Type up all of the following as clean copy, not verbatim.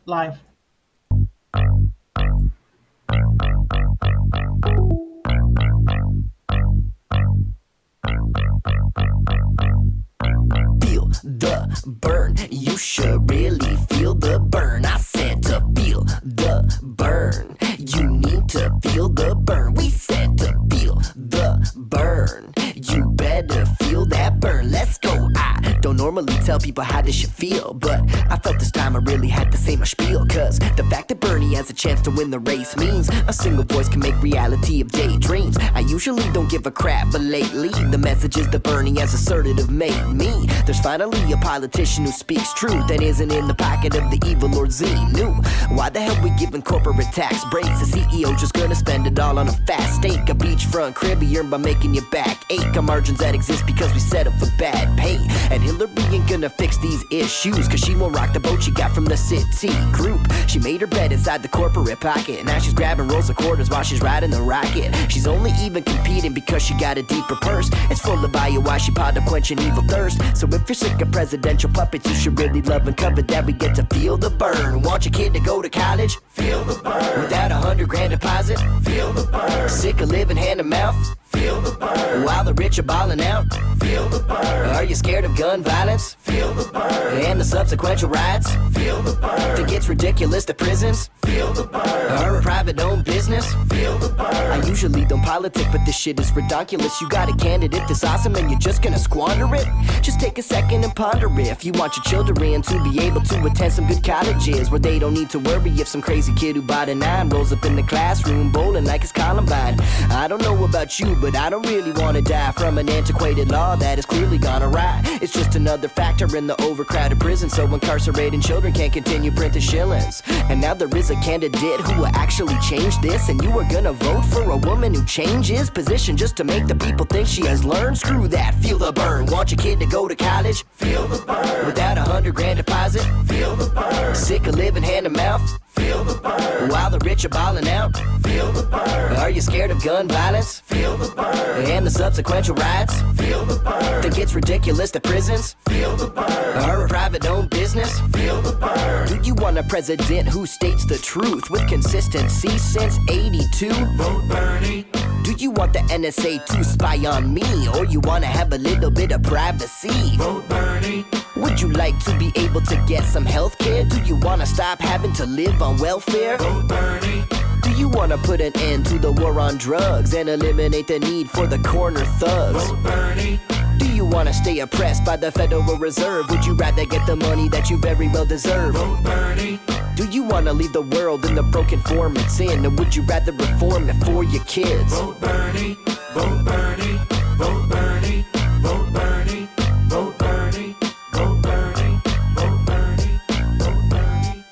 Live. Feel the burn. You should really feel the burn. I said to feel the burn. You need to feel the burn. We said to feel the burn. You better feel that burn. Let's go. I don't normally tell people how they should feel, but I felt this time I really had to say my spiel. Cause the fact that Bernie has a chance to win the race means a single voice can make reality of daydreams. I usually don't give a crap, but lately the messages that Bernie has asserted have made me. There's finally a politician who speaks truth and isn't in the pocket of the evil Lord Z. New. Why the hell we giving corporate tax breaks? The CEO just gonna spend it all on a fast steak, a beachfront crib he earned by making your back ache. On margins that exist because we set up for bad pay. And Hillary ain't gonna fix these issues, cause she won't rock the boat she got from the city group. She made her bed inside the corporate pocket. Now she's grabbing rolls of quarters while she's riding the rocket. She's only even competing because she got a deeper purse. It's full of bio why she pot up quenching evil thirst. So if you're sick of presidential puppets, you should really love and cover that we get to feel the burn. Want your kid to go to college? Feel the burn. Without $100,000 deposit? Feel the burn. Sick of living hand to mouth? Feel the burn. While the rich are balling out? Feel the burn. Are you scared of gun violence? Feel the burn. And the subsequent riots? Feel the burn. Think it's ridiculous that prisons? Feel the burn. Are a private owned business? Feel the burn. I usually don't politic, but this shit is ridiculous. You got a candidate that's awesome and you're just gonna squander it? Just take a second and ponder it. If you want your children to be able to attend some good colleges where they don't need to worry if some crazy kid who bought a 9 rolls up in the classroom bowling like it's Columbine. I don't know about you, but I don't really want to die from an antiquated law that has clearly gone awry. It's just another factor in the overcrowded prison, so incarcerating children can't continue printing shillings. And now there is a candidate who will actually change this, and you are gonna vote for a woman who changes position just to make the people think she has learned? Screw that, feel the burn. Want your kid to go to college? Feel the burn. Without $100,000 deposit? Feel the burn. Sick of living hand to mouth? Feel the burn. While the rich are balling out? Feel the burn. Are you scared of gun violence? Feel the burn. And the subsequent riots? Feel the burn. Think it's ridiculous that prisons? Feel the burn. Are a private owned business? Feel the burn. Do you want a president who states the truth with consistency since '82? Vote Bernie. Do you want the NSA to spy on me, or you wanna have a little bit of privacy? Vote Bernie. Would you like to be able to get some health care? Do you wanna stop having to live on welfare? Vote Bernie. Do you wanna put an end to the war on drugs and eliminate the need for the corner thugs? Vote Bernie. Do you wanna stay oppressed by the Federal Reserve? Would you rather get the money that you very well deserve? Vote Bernie. Do you wanna leave the world in the broken form it's in, or would you rather reform it for your kids? Vote Bernie. Vote Bernie. Vote Bernie. Vote Bernie. Vote Bernie. Vote Bernie. Vote Bernie. Vote Bernie.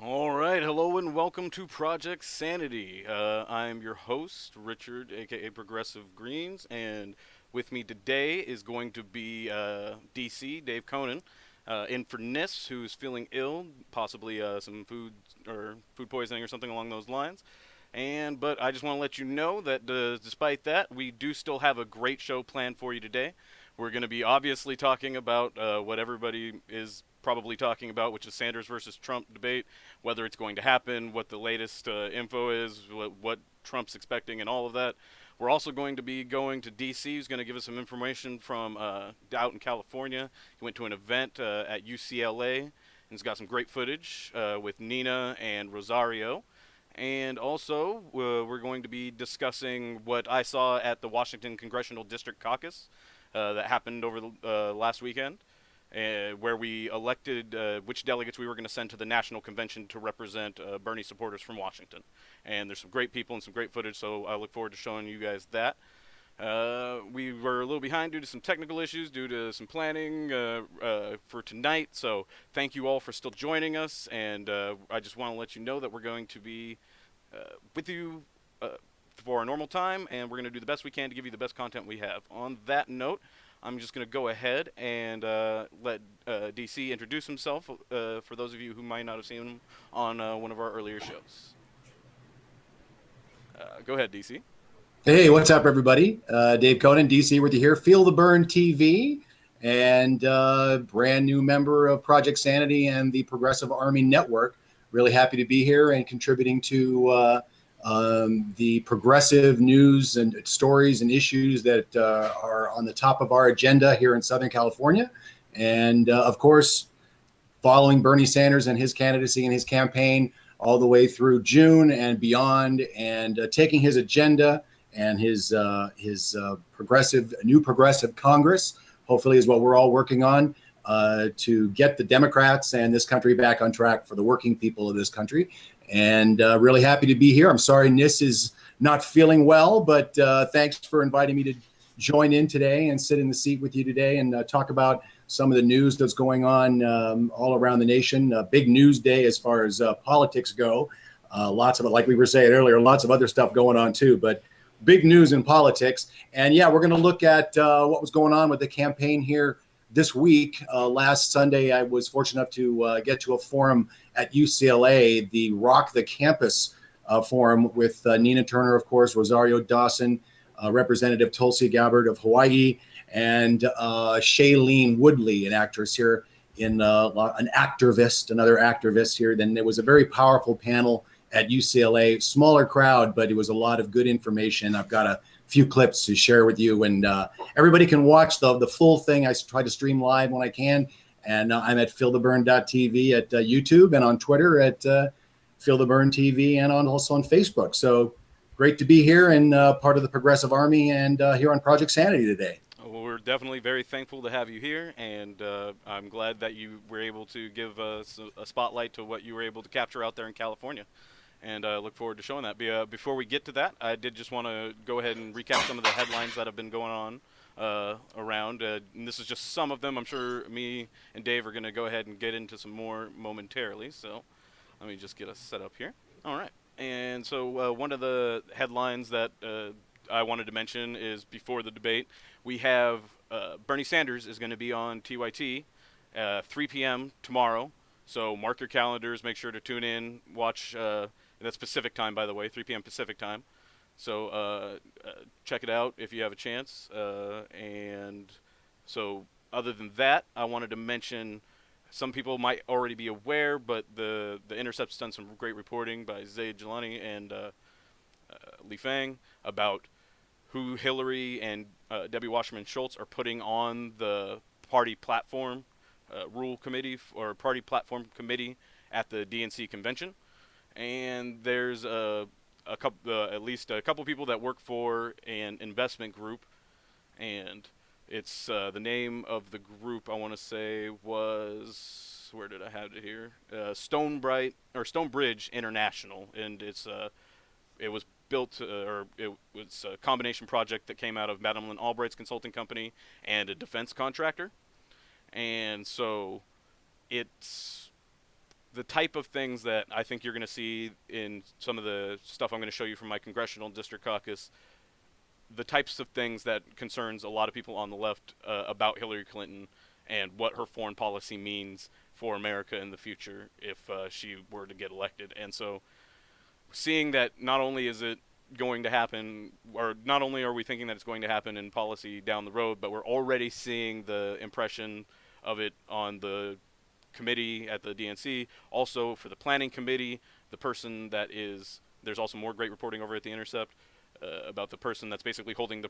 All right, hello and welcome to Project Sanity. I'm your host, Richard, aka Progressive Greens, and with me today is going to be DC, Dave Conan, in for Nis, who's feeling ill, possibly some food poisoning or something along those lines. But I just want to let you know that despite that, we do still have a great show planned for you today. We're going to be obviously talking about what everybody is probably talking about, which is Sanders versus Trump debate, whether it's going to happen, what the latest info is, what Trump's expecting, and all of that. We're also going to be going to D.C., who's going to give us some information from out in California. He went to an event at UCLA, and he's got some great footage with Nina and Rosario. And also, we're going to be discussing what I saw at the Washington Congressional District Caucus that happened over the last weekend, where we elected which delegates we were going to send to the National Convention to represent Bernie supporters from Washington. And there's some great people and some great footage, so I look forward to showing you guys that. We were a little behind due to some technical issues, due to some planning for tonight, so thank you all for still joining us, and I just want to let you know that we're going to be with you for our normal time, and we're going to do the best we can to give you the best content we have. On that note, I'm just going to go ahead and let DC introduce himself for those of you who might not have seen him on one of our earlier shows. Go ahead, DC. Hey, what's up, everybody? Dave Conan, DC, with you here. Feel the Burn TV, and brand new member of Project Sanity and the Progressive Army Network. Really happy to be here and contributing to the progressive news and stories and issues that are on the top of our agenda here in Southern California. And of course, following Bernie Sanders and his candidacy and his campaign all the way through June and beyond, and taking his agenda and his new progressive Congress, hopefully, is what we're all working on to get the Democrats and this country back on track for the working people of this country. And really happy to be here. I'm sorry Nis is not feeling well, but thanks for inviting me to join in today and sit in the seat with you today and talk about some of the news that's going on all around the nation. Big news day as far as politics go. Lots of it, like we were saying earlier, lots of other stuff going on too, but big news in politics. And yeah, we're going to look at what was going on with the campaign here this week. Last Sunday, I was fortunate enough to get to a forum at UCLA, the Rock the Campus forum with Nina Turner, of course, Rosario Dawson, Representative Tulsi Gabbard of Hawaii, and Shailene Woodley, an actress here, another activist here. Then there was a very powerful panel at UCLA, smaller crowd, but it was a lot of good information. I've got a few clips to share with you, and everybody can watch the full thing. I try to stream live when I can, and I'm at feeltheburn.tv at YouTube, and on Twitter at feeltheburnTV, and also on Facebook. So great to be here and part of the Progressive Army and here on Project Sanity today. Well, we're definitely very thankful to have you here, and I'm glad that you were able to give us a spotlight to what you were able to capture out there in California. And I look forward to showing that. Before we get to that, I did just want to go ahead and recap some of the headlines that have been going on around. And this is just some of them. I'm sure me and Dave are going to go ahead and get into some more momentarily. So let me just get us set up here. All right. And so one of the headlines that I wanted to mention is before the debate, we have Bernie Sanders is going to be on TYT 3 p.m. tomorrow. So mark your calendars. Make sure to tune in. Watch. That's Pacific time, by the way, 3 p.m. Pacific time. So check it out if you have a chance. And so other than that, I wanted to mention, some people might already be aware, but the Intercept's done some great reporting by Zaid Jelani and Li Fang about who Hillary and Debbie Wasserman Schultz are putting on the party platform rule committee or party platform committee at the DNC convention. And there's at least a couple people that work for an investment group, and it's the name of the group I want to say was, where did I have it here? Stonebridge International, and it was built it was a combination project that came out of Madeline Albright's consulting company and a defense contractor. And so it's the type of things that I think you're going to see in some of the stuff I'm going to show you from my congressional district caucus, the types of things that concerns a lot of people on the left about Hillary Clinton and what her foreign policy means for America in the future if she were to get elected. And so seeing that not only is it going to happen, or not only are we thinking that it's going to happen in policy down the road, but we're already seeing the impression of it on the committee at the DNC. Also for the planning committee, the person that is, there's also more great reporting over at the Intercept about the person that's basically holding the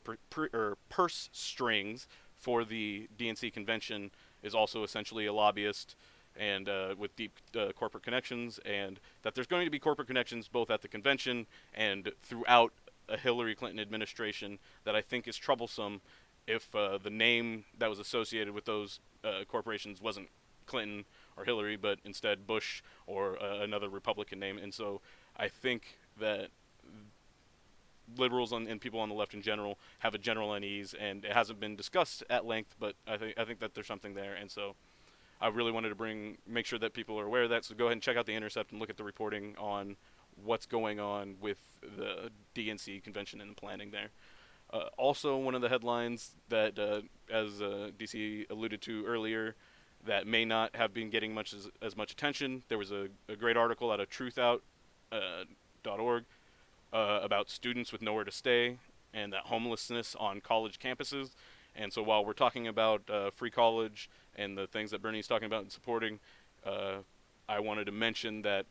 purse strings for the DNC convention is also essentially a lobbyist and with deep corporate connections, and that there's going to be corporate connections both at the convention and throughout a Hillary Clinton administration that I think is troublesome if the name that was associated with those corporations wasn't Clinton or Hillary, but instead Bush or another Republican name. And so I think that liberals and people on the left in general have a general unease, and it hasn't been discussed at length, but I think that there's something there. And so I really wanted to make sure that people are aware of that. So go ahead and check out the Intercept and look at the reporting on what's going on with the DNC convention and the planning there. Also, one of the headlines that, as DC alluded to earlier, that may not have been getting as much attention. There was a great article out of truthout.org about students with nowhere to stay and that homelessness on college campuses. And so while we're talking about free college and the things that Bernie's talking about and supporting, I wanted to mention that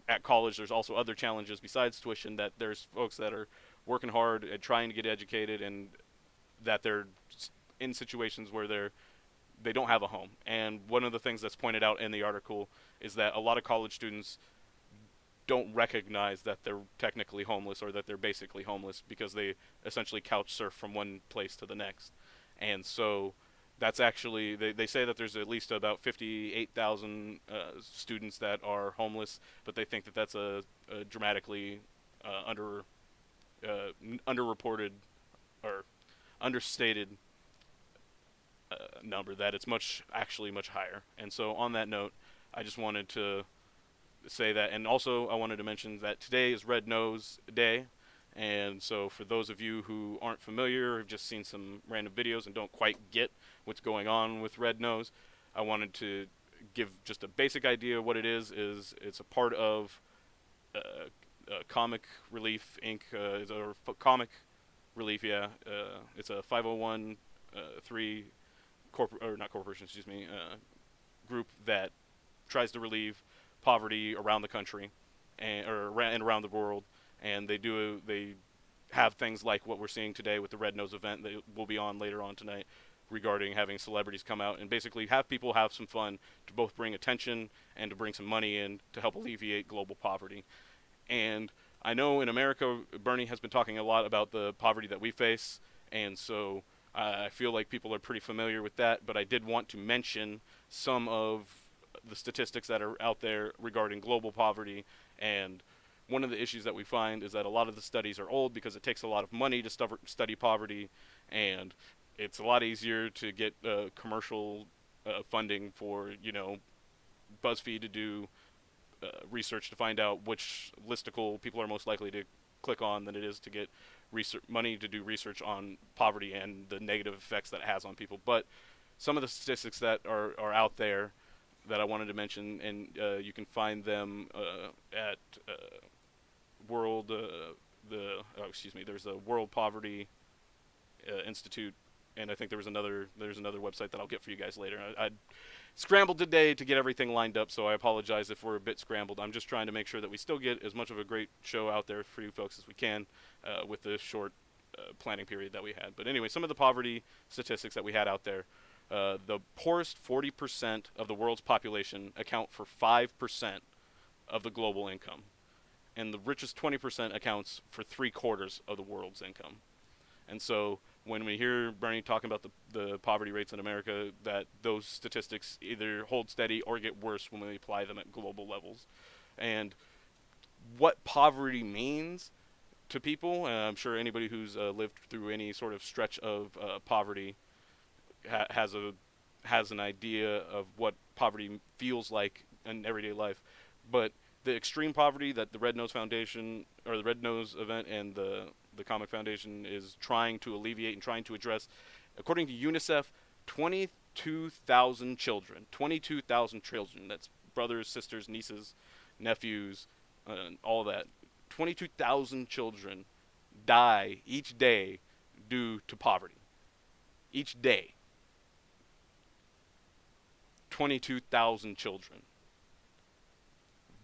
at college there's also other challenges besides tuition, that there's folks that are working hard at trying to get educated, and that they're in situations where they don't have a home. And one of the things that's pointed out in the article is that a lot of college students don't recognize that they're technically homeless, or that they're basically homeless, because they essentially couch surf from one place to the next. And so that's actually, they say that there's at least about 58,000 students that are homeless, but they think that that's a dramatically underreported or understated number, that it's actually much higher. And so on that note, I just wanted to say that. And also I wanted to mention that today is Red Nose Day. And so for those of you who aren't familiar, or have just seen some random videos and don't quite get what's going on with Red Nose, I wanted to give just a basic idea of what it is. It's a part of Comic Relief Inc. Comic Relief, yeah. It's a 501(c)(3 group that tries to relieve poverty around the country and around the world. And they have things like what we're seeing today with the Red Nose event that will be on later on tonight, regarding having celebrities come out and basically have people have some fun, to both bring attention and to bring some money in to help alleviate global poverty. And I know in America, Bernie has been talking a lot about the poverty that we face, and so I feel like people are pretty familiar with that, but I did want to mention some of the statistics that are out there regarding global poverty. And one of the issues that we find is that a lot of the studies are old, because it takes a lot of money to study poverty, and it's a lot easier to get commercial funding for, BuzzFeed to do research to find out which listicle people are most likely to click on, than it is to get money to do research on poverty and the negative effects that it has on people. But some of the statistics that are out there that I wanted to mention, and you can find them at there's a World Poverty Institute, and I think there's another website that I'll get for you guys later. I scrambled today to get everything lined up, so I apologize if we're a bit scrambled. I'm just trying to make sure that we still get as much of a great show out there for you folks as we can with the short planning period that we had. But anyway, some of the poverty statistics that we had out there. The poorest 40% of the world's population account for 5% of the global income, and the richest 20% accounts for 3/4 of the world's income. And so when we hear Bernie talking about the poverty rates in America, that those statistics either hold steady or get worse when we apply them at global levels. And what poverty means to people, I'm sure anybody who's lived through any sort of stretch of poverty has an idea of what poverty feels like in everyday life. But the extreme poverty that the Red Nose Foundation, or the Red Nose event, and the Comic Foundation is trying to alleviate and trying to address, according to UNICEF, 22,000 children. 22,000 children. That's brothers, sisters, nieces, nephews, all that. 22,000 children die each day due to poverty. Each day. 22,000 children.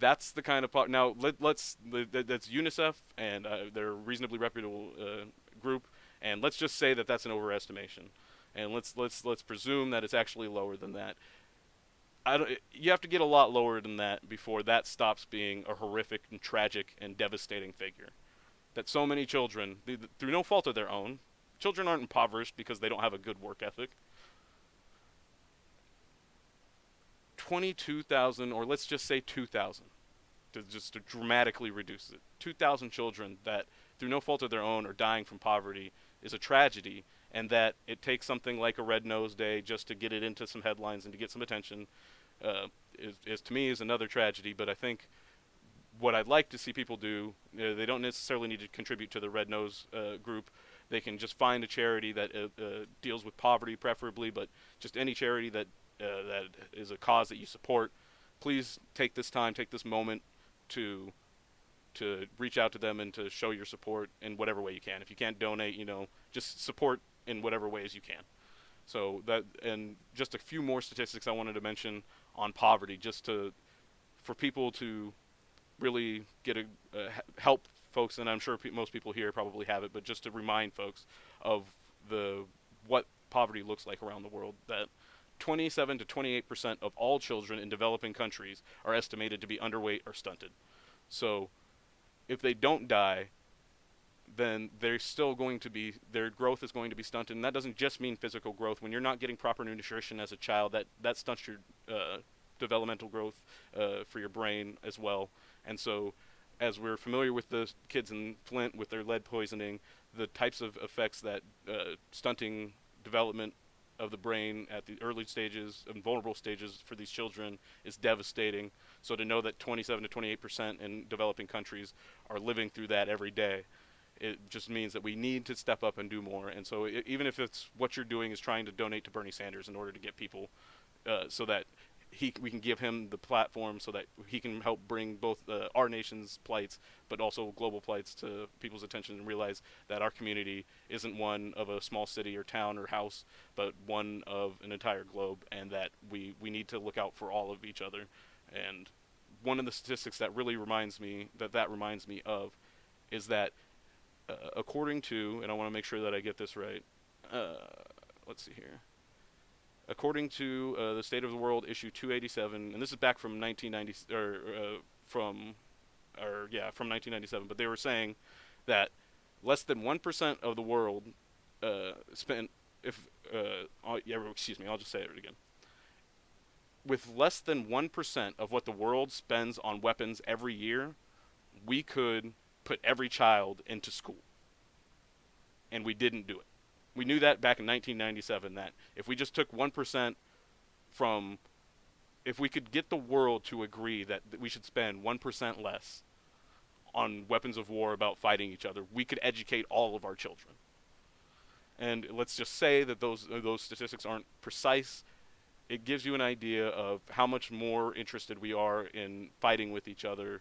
That's the kind of now that's UNICEF, and they're a reasonably reputable group, and let's just say that that's an overestimation, and let's presume that it's actually lower than that. You have to get a lot lower than that before that stops being a horrific and tragic and devastating figure. That so many children, through no fault of their own, children aren't impoverished because they don't have a good work ethic. 22,000, or let's just say 2,000, to dramatically reduce it. 2,000 children that, through no fault of their own, are dying from poverty is a tragedy, and that it takes something like a Red Nose Day just to get it into some headlines and to get some attention is to me is another tragedy. But I think what I'd like to see people do, they don't necessarily need to contribute to the Red Nose group. They can just find a charity that deals with poverty, preferably, but just any charity that is a cause that you support. Please take this time, take this moment to to reach out to them and to show your support in whatever way you can. If you can't donate, just support in whatever ways you can. So that, and just a few more statistics I wanted to mention on poverty, for people to really help folks, and I'm sure most people here probably have it, but just to remind folks of what poverty looks like around the world, that 27 to 28% of all children in developing countries are estimated to be underweight or stunted. So if they don't die, then they're still going to be, their growth is going to be stunted. And that doesn't just mean physical growth. When you're not getting proper nutrition as a child, that stunts your developmental growth for your brain as well. And so, as we're familiar with the kids in Flint with their lead poisoning, the types of effects that stunting development of the brain at the early stages and vulnerable stages for these children is devastating. So to know that 27 to 28% in developing countries are living through that every day, it just means that we need to step up and do more. And so even if it's what you're doing is trying to donate to Bernie Sanders in order to get people so that we can give him the platform so that he can help bring both our nation's plights but also global plights to people's attention, and realize that our community isn't one of a small city or town or house, but one of an entire globe, and that we need to look out for all of each other. And one of the statistics that really reminds me of is that according to, and I want to make sure that I get this right, let's see here. According to the State of the World issue 287, and this is back from 1990 from 1997, but they were saying that less than 1% of the world I'll just say it again. With less than 1% of what the world spends on weapons every year, we could put every child into school. And we didn't do it. We knew that back in 1997, that if we just took 1% if we could get the world to agree that we should spend 1% less on weapons of war about fighting each other, we could educate all of our children. And let's just say that those statistics aren't precise. It gives you an idea of how much more interested we are in fighting with each other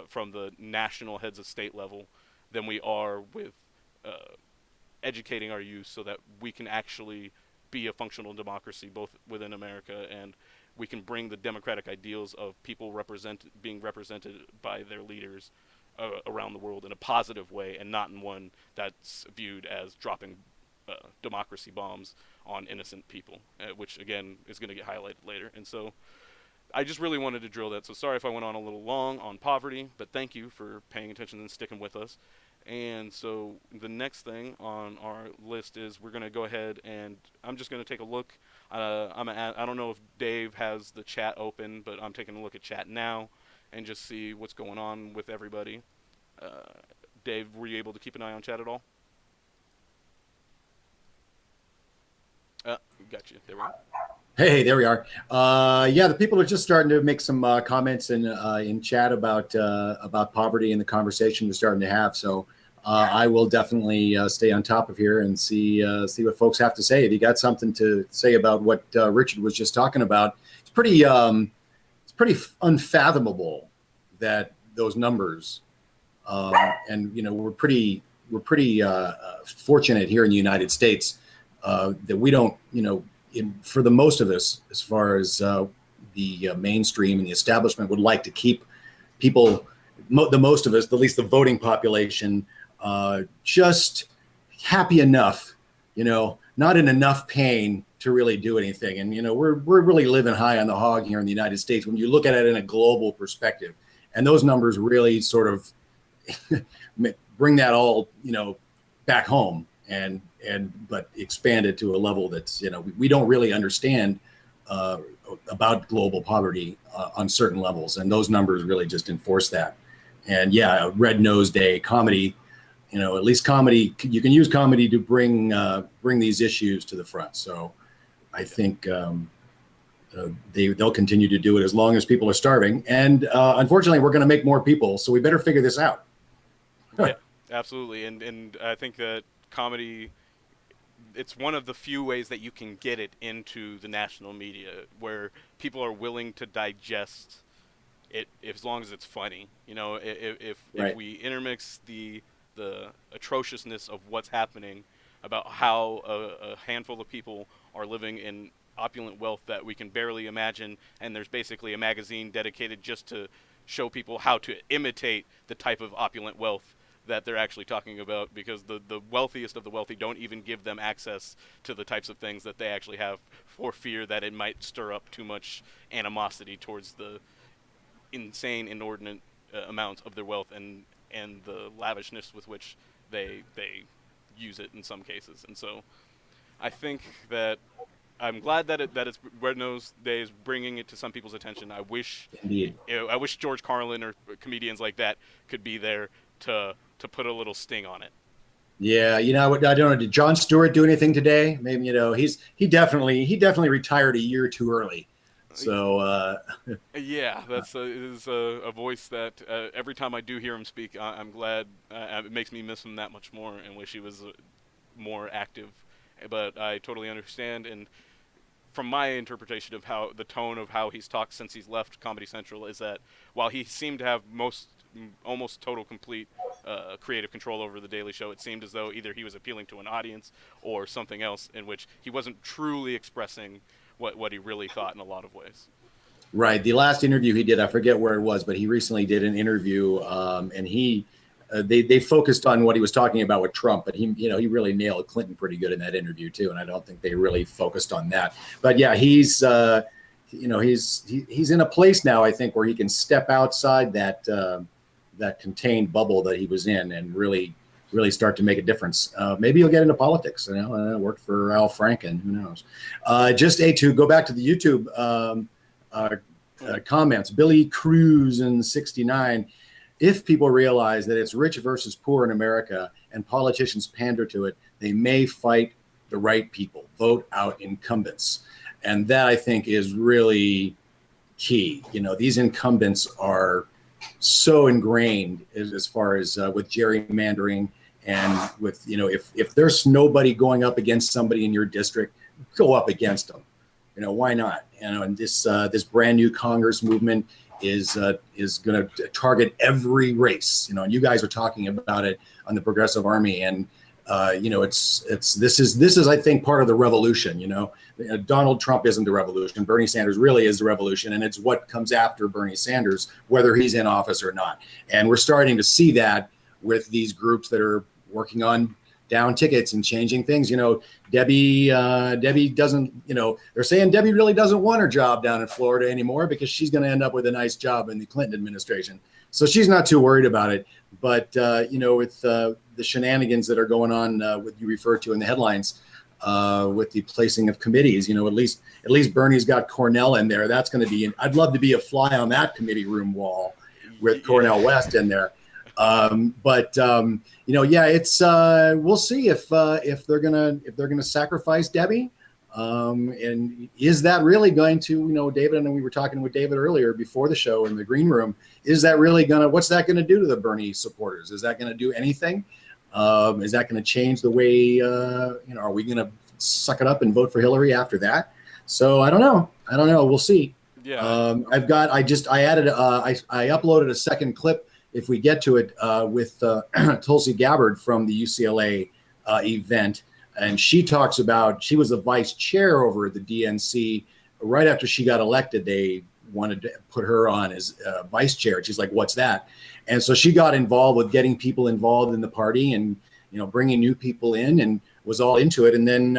from the national heads of state level than we are with educating our youth so that we can actually be a functional democracy both within America, and we can bring the democratic ideals of people being represented by their leaders around the world in a positive way, and not in one that's viewed as dropping democracy bombs on innocent people, which again is going to get highlighted later. And so I just really wanted to drill that. So sorry if I went on a little long on poverty, but thank you for paying attention and sticking with us. And so the next thing on our list is we're going to go ahead and I'm just going to take a look. I don't know if Dave has the chat open, but I'm taking a look at chat now and just see what's going on with everybody. Dave, were you able to keep an eye on chat at all? Got you. There we go. Hey, there we are. Yeah, the people are just starting to make some comments in chat about poverty and the conversation we're starting to have. So I will definitely stay on top of here and see what folks have to say. If you got something to say about what Richard was just talking about, it's pretty unfathomable that those numbers, and we're pretty fortunate here in the United States that we don't, for the most of us, as far as the mainstream and the establishment would like to keep people, the most of us, at least the voting population, just happy enough, not in enough pain to really do anything. And, we're really living high on the hog here in the United States when you look at it in a global perspective. And those numbers really sort of bring that all, back home. But expand it to a level that's, we don't really understand about global poverty on certain levels. And those numbers really just enforce that. And yeah, Red Nose Day, comedy, at least comedy, you can use comedy to bring these issues to the front. So I think they'll continue to do it as long as people are starving. And unfortunately, we're going to make more people. So we better figure this out. Yeah, absolutely. And I think that comedy, it's one of the few ways that you can get it into the national media where people are willing to digest as long as it's funny. You know, if Right. we intermix the atrociousness of what's happening about how a handful of people are living in opulent wealth that we can barely imagine, and there's basically a magazine dedicated just to show people how to imitate the type of opulent wealth that they're actually talking about, because the wealthiest of the wealthy don't even give them access to the types of things that they actually have, for fear that it might stir up too much animosity towards the insane, inordinate amounts of their wealth and the lavishness with which they use it in some cases. And so I think that I'm glad that it's Red Nose Day is bringing it to some people's attention. Indeed. I wish George Carlin or comedians like that could be there to put a little sting on it. Yeah, you know, I don't know. Did Jon Stewart do anything today? Maybe, you know, he definitely retired a year too early. So Yeah, that's is a voice that every time I do hear him speak, I'm glad. It makes me miss him that much more and wish he was more active. But I totally understand, and from my interpretation of how the tone of how he's talked since he's left Comedy Central is that while he seemed to have almost total complete creative control over the Daily Show, it seemed as though either he was appealing to an audience or something else, in which he wasn't truly expressing what he really thought in a lot of ways. right. The last interview he did, I forget where it was, but he recently did an interview, and they focused on what he was talking about with Trump, but he really nailed Clinton pretty good in that interview too. And I don't think they really focused on that. But yeah, he's in a place now, I think, where he can step outside that contained bubble that he was in and really start to make a difference. Maybe he'll get into politics. You know, worked for Al Franken. Who knows? Just to go back to the YouTube comments, Billy Cruz in 69. If people realize that it's rich versus poor in America and politicians pander to it, they may fight the right people, vote out incumbents. And that, I think, is really key. You know, these incumbents are so ingrained as far as with gerrymandering and with, you know, if there's nobody going up against somebody in your district, go up against them. You know, why not? You know, and this brand new Congress movement is going to target every race. You know, and you guys are talking about it on the Progressive Army, and you know, this is I think part of the revolution. You know, Donald Trump isn't the revolution. Bernie Sanders really is the revolution, and it's what comes after Bernie Sanders, whether he's in office or not. And we're starting to see that with these groups that are working on down tickets and changing things. You know, Debbie doesn't, you know, they're saying Debbie really doesn't want her job down in Florida anymore because she's going to end up with a nice job in the Clinton administration. So she's not too worried about it. But, you know, with the shenanigans that are going on, what you refer to in the headlines, with the placing of committees, you know, at least Bernie's got Cornell in there. That's going to be, I'd love to be a fly on that committee room wall with Cornel West in there. You know, yeah, it's we'll see if they're gonna sacrifice Debbie, and is that really going to, you know, David, and we were talking with David earlier before the show in the green room, is that really what's that gonna do to the Bernie supporters? Is that gonna do anything? Is that gonna change the way, you know, are we gonna suck it up and vote for Hillary after that? So I don't know. We'll see. Yeah. I uploaded a second clip, if we get to it, with Tulsi Gabbard from the UCLA event. And she talks about, she was the vice chair over at the DNC. Right after she got elected, they wanted to put her on as vice chair. She's like, what's that? And so she got involved with getting people involved in the party and, you know, bringing new people in, and was all into it. And then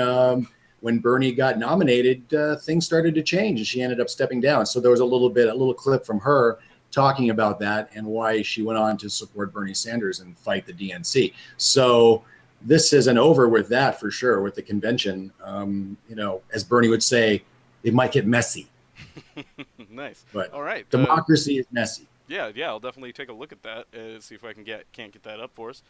when Bernie got nominated, things started to change and she ended up stepping down. So there was a little clip from her talking about that and why she went on to support Bernie Sanders and fight the DNC. So this isn't over with that, for sure, with the convention. You know, as Bernie would say, it might get messy. Nice. But all right, democracy is messy. Yeah, I'll definitely take a look at that, see if I can't get that up for us.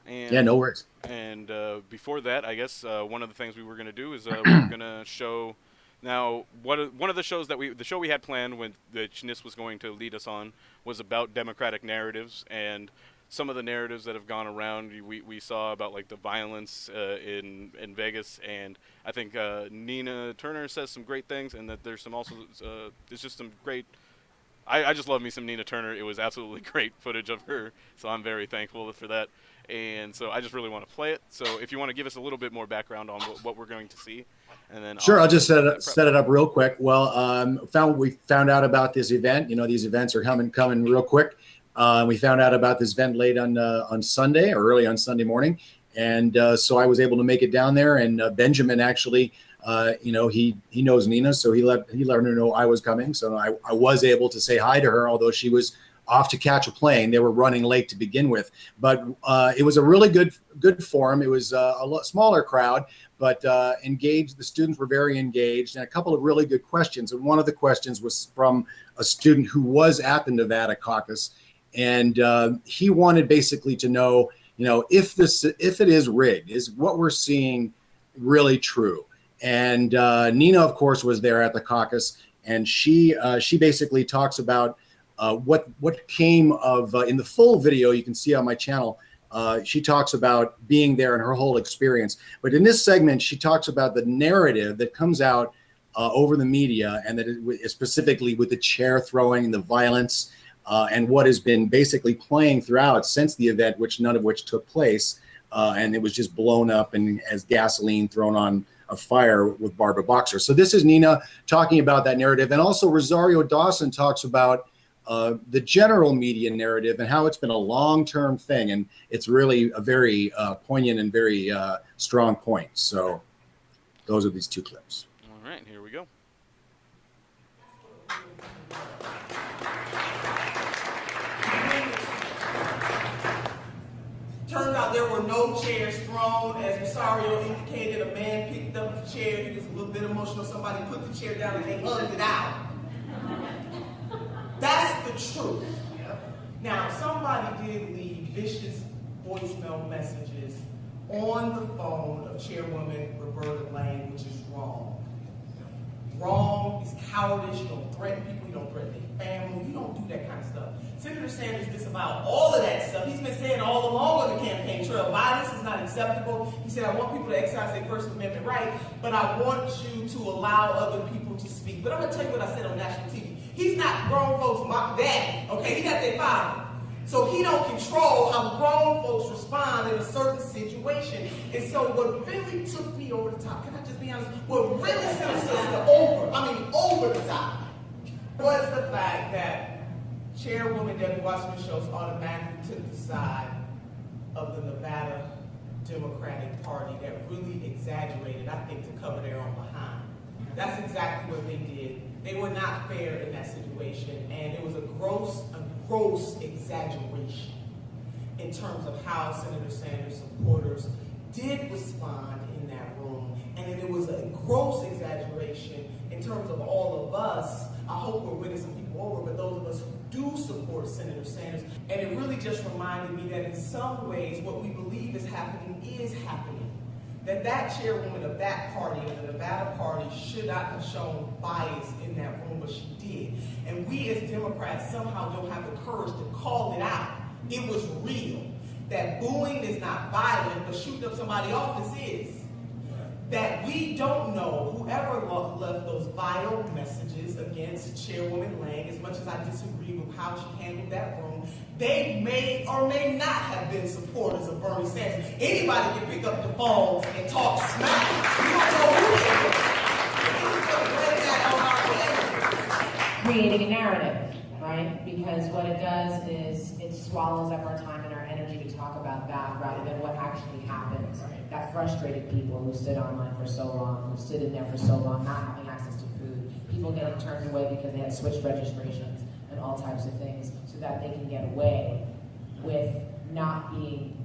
And, yeah, no worries. And before that, I guess one of the things we were going to do is we were going to show. Now, one of the shows the show we had planned when the Nis was going to lead us on was about democratic narratives, and some of the narratives that have gone around. We saw about like the violence in Vegas, and I think Nina Turner says some great things, and that there's just some great I just love me some Nina Turner. It was absolutely great footage of her, so I'm very thankful for that. And so I just really want to play it. So if you want to give us a little bit more background on what we're going to see, and then sure, I'll just set it up real quick. Well, we found out about this event. You know, these events are coming real quick. We found out about this event late on Sunday or early on Sunday morning, and so I was able to make it down there. And Benjamin actually, you know, he knows Nina, so he let her know I was coming. So I was able to say hi to her, although she was off to catch a plane. They were running late to begin with, but it was a really good forum. It was a lot smaller crowd, but engaged. The students were very engaged, and a couple of really good questions. And one of the questions was from a student who was at the Nevada caucus, and he wanted basically to know, you know, if it is rigged, is what we're seeing really true? And Nina, of course, was there at the caucus, and she basically talks about what came of in the full video you can see on my channel. She talks about being there and her whole experience. But in this segment, she talks about the narrative that comes out over the media, and that it, specifically with the chair throwing, the violence, and what has been basically playing throughout since the event, none of which took place. And it was just blown up and as gasoline thrown on a fire with Barbara Boxer. So this is Nina talking about that narrative. And also Rosario Dawson talks about the general media narrative and how it's been a long-term thing. And it's really a very poignant and very strong point. So those are these two clips. All right, here we go. Turns out there were no chairs thrown. As Rosario indicated, a man picked up the chair. He was a little bit emotional. Somebody put the chair down and they hugged it out. That's the truth. Now, somebody did leave vicious voicemail messages on the phone of Chairwoman Roberta Lane, which is wrong. Wrong is cowardice. You don't threaten people. You don't threaten their family. You don't do that kind of stuff. Senator Sanders disavowed all of that stuff. He's been saying all along on the campaign trail, violence is not acceptable. He said, I want people to exercise their First Amendment right, but I want you to allow other people to speak. But I'm going to tell you what I said on national TV. He's not grown folks' daddy, okay? He's not their father. So he don't control how grown folks respond in a certain situation. And so what really took me over the top, can I just be honest? What really sent us over the top, was the fact that Chairwoman Debbie Wasserman Schultz automatically took the side of the Nevada Democratic Party that really exaggerated, I think, to cover their own behind. That's exactly what they did. They were not fair in that situation, and it was a gross exaggeration in terms of how Senator Sanders supporters did respond in that room, and it was a gross exaggeration in terms of all of us. I hope we're winning some people over, but those of us who do support Senator Sanders, and it really just reminded me that in some ways what we believe is happening is happening. That chairwoman of that party, of the Nevada party, should not have shown bias in that room, but she did. And we as Democrats somehow don't have the courage to call it out. It was real. That booing is not violent, but shooting up somebody's office is. That we don't know whoever left those vile messages against Chairwoman Lang, as much as I disagree with how she handled that room, they may or may not have been supporters of Bernie Sanders. Anybody can pick up the phone and talk smack. We don't know who they are. Creating a narrative, right? Because what it does is it swallows up our time and our energy to talk about that rather than what actually happened. That frustrated people who stood online for so long, who stood in there for so long, not having access to food, people getting turned away because they had switched registrations and all types of things so that they can get away with not being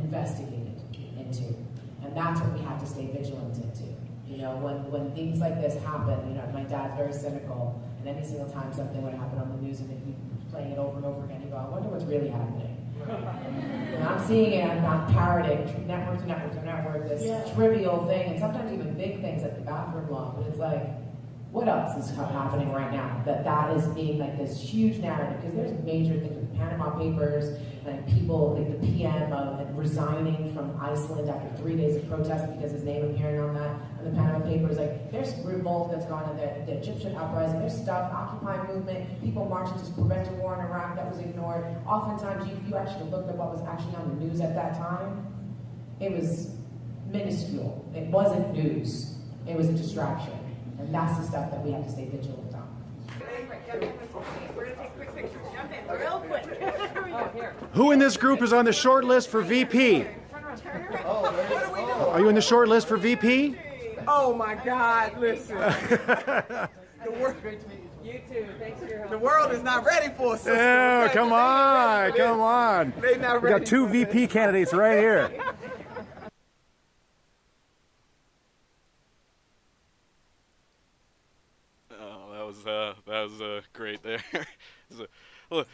investigated into. And that's what we have to stay vigilant into. You know, when things like this happen, you know, my dad's very cynical, and any single time something would happen on the news and he'd be playing it over and over again, you go, I wonder what's really happening. And I'm seeing it, I'm not parroting network to network to network, this trivial thing, and sometimes even big things like the bathroom law, but it's like, what else is happening right now? That is being like this huge narrative, because there's major things with Panama Papers and people, like the PM resigning from Iceland after 3 days of protest because his name appearing on that, and the Panama Papers, like there's revolt that's gone on there, the Egyptian uprising, there's stuff, Occupy movement, people marching to prevent a war in Iraq that was ignored. Oftentimes, if you actually looked at what was actually on the news at that time, it was minuscule. It wasn't news. It was a distraction. And that's the stuff that we have to stay vigilant on. We're going to take quick pictures. Jump in real quick. Who in this group is on the short list for VP? Are you in the short list for VP? Oh my God, listen. You too. Thanks for your help. The world is not ready for us. Yeah, come on, come on. They not ready. We got 2 VP candidates right here. That was great there. Look,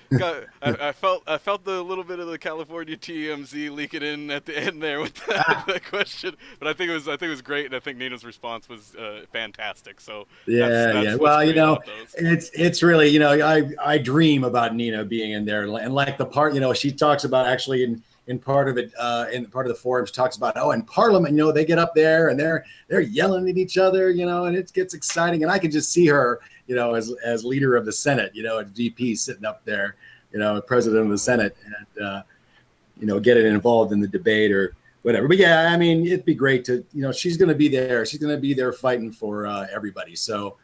I felt the little bit of the California TMZ leaking in at the end there with that question, but I think it was great, and I think Nina's response was fantastic. So that's Well, it's really, I dream about Nina being in there, and like the part, she talks about actually in part of it, in part of the forum, she talks about, in Parliament, they get up there and they're yelling at each other, and it gets exciting, and I can just see her, as leader of the Senate, as VP sitting up there, president of the Senate, and getting involved in the debate or whatever. But yeah, I mean, it'd be great to, she's going to be there. She's going to be there fighting for everybody. So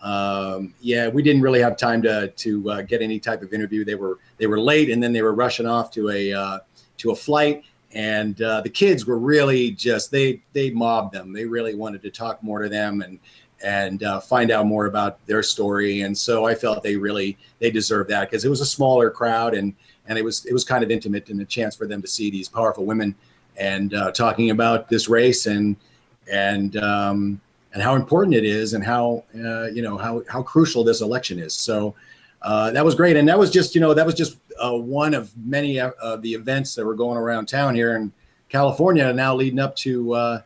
yeah, we didn't really have time to get any type of interview. They were late, and then they were rushing off to a flight, and the kids were really just they mobbed them. They really wanted to talk more to them and find out more about their story. And so I felt they deserved that, because it was a smaller crowd, and it was kind of intimate, and a chance for them to see these powerful women and talking about this race and how important it is, and how how crucial this election is. So that was great, and that was just one of many of the events that were going around town here in California now leading up to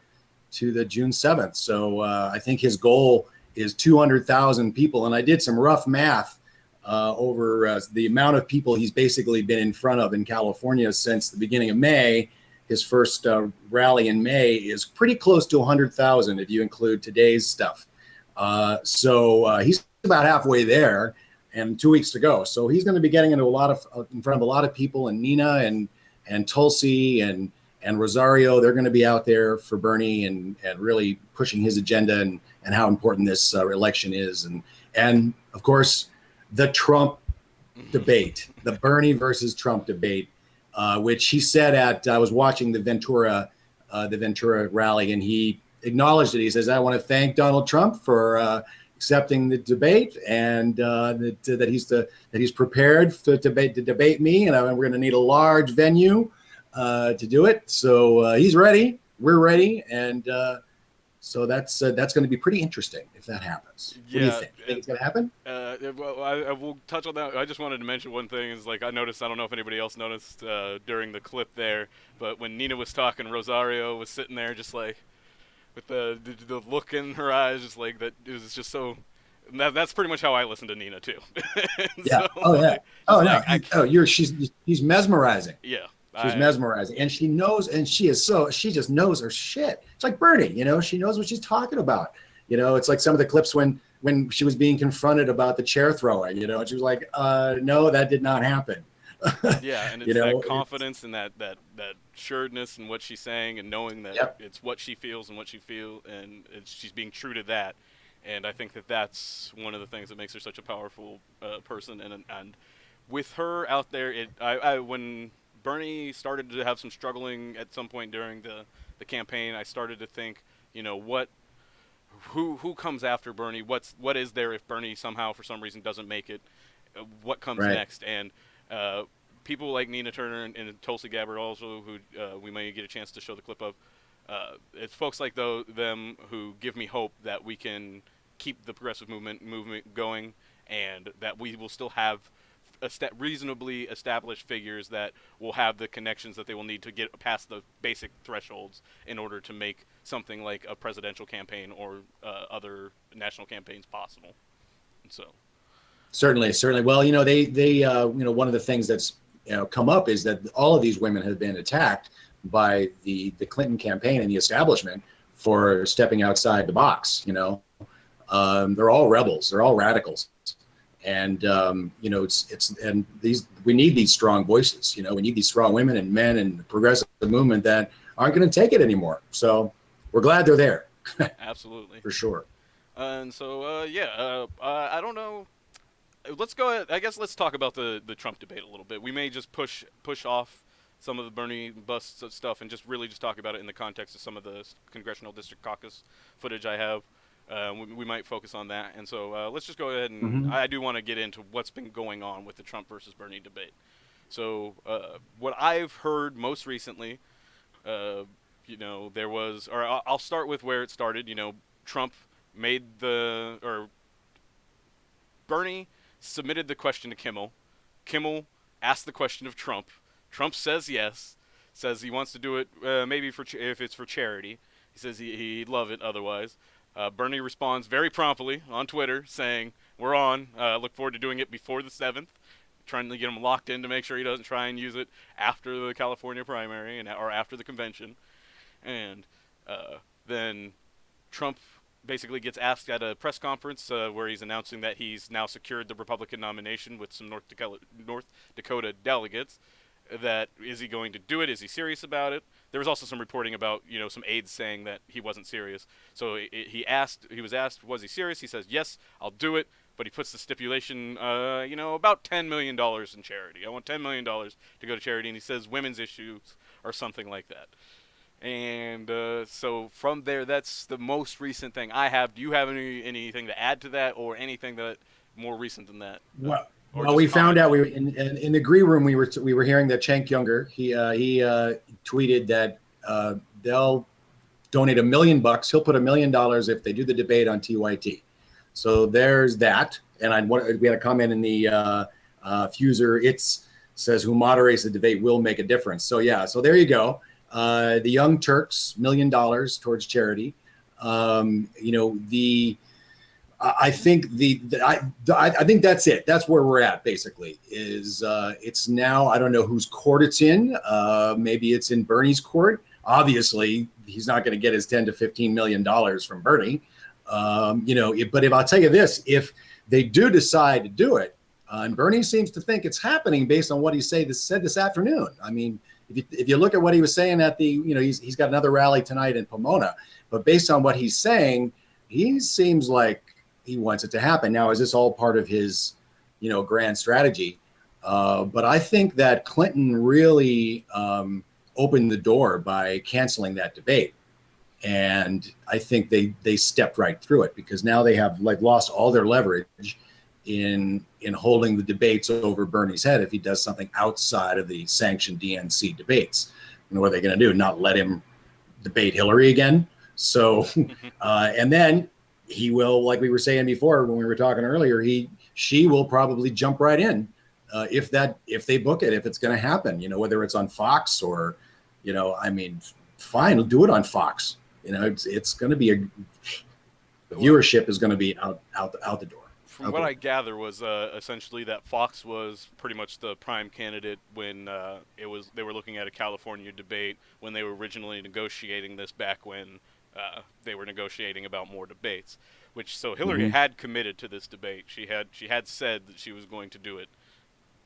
the June 7th. So I think his goal is 200,000 people, and I did some rough math over the amount of people he's basically been in front of in California since the beginning of May. His first rally in May is pretty close to 100,000 if you include today's stuff. So he's about halfway there, and 2 weeks to go. So he's going to be getting into in front of a lot of people, and Nina and Tulsi and Rosario. They're going to be out there for Bernie and really pushing his agenda and how important this election is. And of course, the Trump debate, the Bernie versus Trump debate, which he said I was watching the Ventura rally, and he acknowledged it. He says, "I want to thank Donald Trump for accepting the debate, and that he's prepared to debate me, and we're going to need a large venue to do it. So he's ready, we're ready, and so that's going to be pretty interesting if that happens." What do you think? Think it's going to happen? Well, I will touch on that. I just wanted to mention one thing is, like, I noticed, I don't know if anybody else noticed during the clip there, but when Nina was talking, Rosario was sitting there just like with the look in her eyes, just like that. It was just so. That's pretty much how I listen to Nina too. Yeah. He's mesmerizing. Yeah. She's mesmerizing, and she knows, and she just knows her shit. It's like Bernie, she knows what she's talking about. It's like some of the clips when she was being confronted about the chair throwing, and she was like, no, that did not happen. Yeah, and it's that confidence and that assuredness in what she's saying, and knowing that it's what she feels and she's being true to that. And I think that's one of the things that makes her such a powerful person. And with her out there, when Bernie started to have some struggling at some point during the campaign, I started to think, who comes after Bernie? What is there if Bernie somehow for some reason doesn't make it? What comes next? And people like Nina Turner and Tulsi Gabbard also, who we may get a chance to show the clip of. It's folks like them who give me hope that we can keep the progressive movement going, and that we will still have reasonably established figures that will have the connections that they will need to get past the basic thresholds in order to make something like a presidential campaign or other national campaigns possible. And so. Certainly. Well, they one of the things that's come up is that all of these women have been attacked by the Clinton campaign and the establishment for stepping outside the box. They're all rebels. They're all radicals. And we need these strong voices. We need these strong women and men and the progressive movement that aren't going to take it anymore. So we're glad they're there. Absolutely. For sure. And so, I don't know. Let's go ahead. I guess let's talk about the Trump debate a little bit. We may just push off some of the Bernie bust stuff and just talk about it in the context of some of the congressional district caucus footage I have. We might focus on that. And so let's just go ahead and I do want to get into what's been going on with the Trump versus Bernie debate. So what I've heard most recently, there was, or I'll start with where it started. Trump Bernie submitted the question to Kimmel. Kimmel asked the question of Trump. Trump says yes, says he wants to do it maybe if it's for charity. He says he'd love it otherwise. Bernie responds very promptly on Twitter saying, we're on, look forward to doing it before the 7th, trying to get him locked in to make sure he doesn't try and use it after the California primary or after the convention. And then Trump basically gets asked at a press conference where he's announcing that he's now secured the Republican nomination with some North Dakota delegates. That is he going to do it? Is he serious about it? There was also some reporting about some aides saying that he wasn't serious. So he was asked, was he serious? He says, yes, I'll do it. But he puts the stipulation, about $10 million in charity. I want $10 million to go to charity, and he says women's issues or something like that. And so from there, that's the most recent thing I have. Do you have anything to add to that, or anything that more recent than that? Well, we found out in the green room we were hearing that Cenk Younger he tweeted that they'll donate $1 million. He'll put $1 million if they do the debate on TYT. So there's that. And we had a comment in the Fuser. It says who moderates the debate will make a difference. So yeah. So there you go. The Young Turks, $1 million towards charity. I think I think that's it. That's where we're at basically. It's now, I don't know whose court it's in. Maybe it's in Bernie's court. Obviously, he's not going to get his $10 to $15 million from Bernie. But if I'll tell you this, if they do decide to do it, and Bernie seems to think it's happening based on what he said this afternoon. I mean, if you look at what he was saying at he's got another rally tonight in Pomona, but based on what he's saying, he seems like he wants it to happen. Now, is this all part of his, grand strategy? But I think that Clinton really opened the door by canceling that debate. And I think they stepped right through it, because now they have lost all their leverage in holding the debates over Bernie's head if he does something outside of the sanctioned DNC debates. What are they going to do? Not let him debate Hillary again? So, and then he will, like we were saying before when we were talking earlier, she will probably jump right in if they book it, if it's going to happen. Whether it's on Fox or, fine, do it on Fox. It's going to be the viewership is going to be out the door. From what I gather was essentially that Fox was pretty much the prime candidate when they were looking at a California debate when they were originally negotiating this, back when they were negotiating about more debates. So Hillary had committed to this debate. She had said that she was going to do it.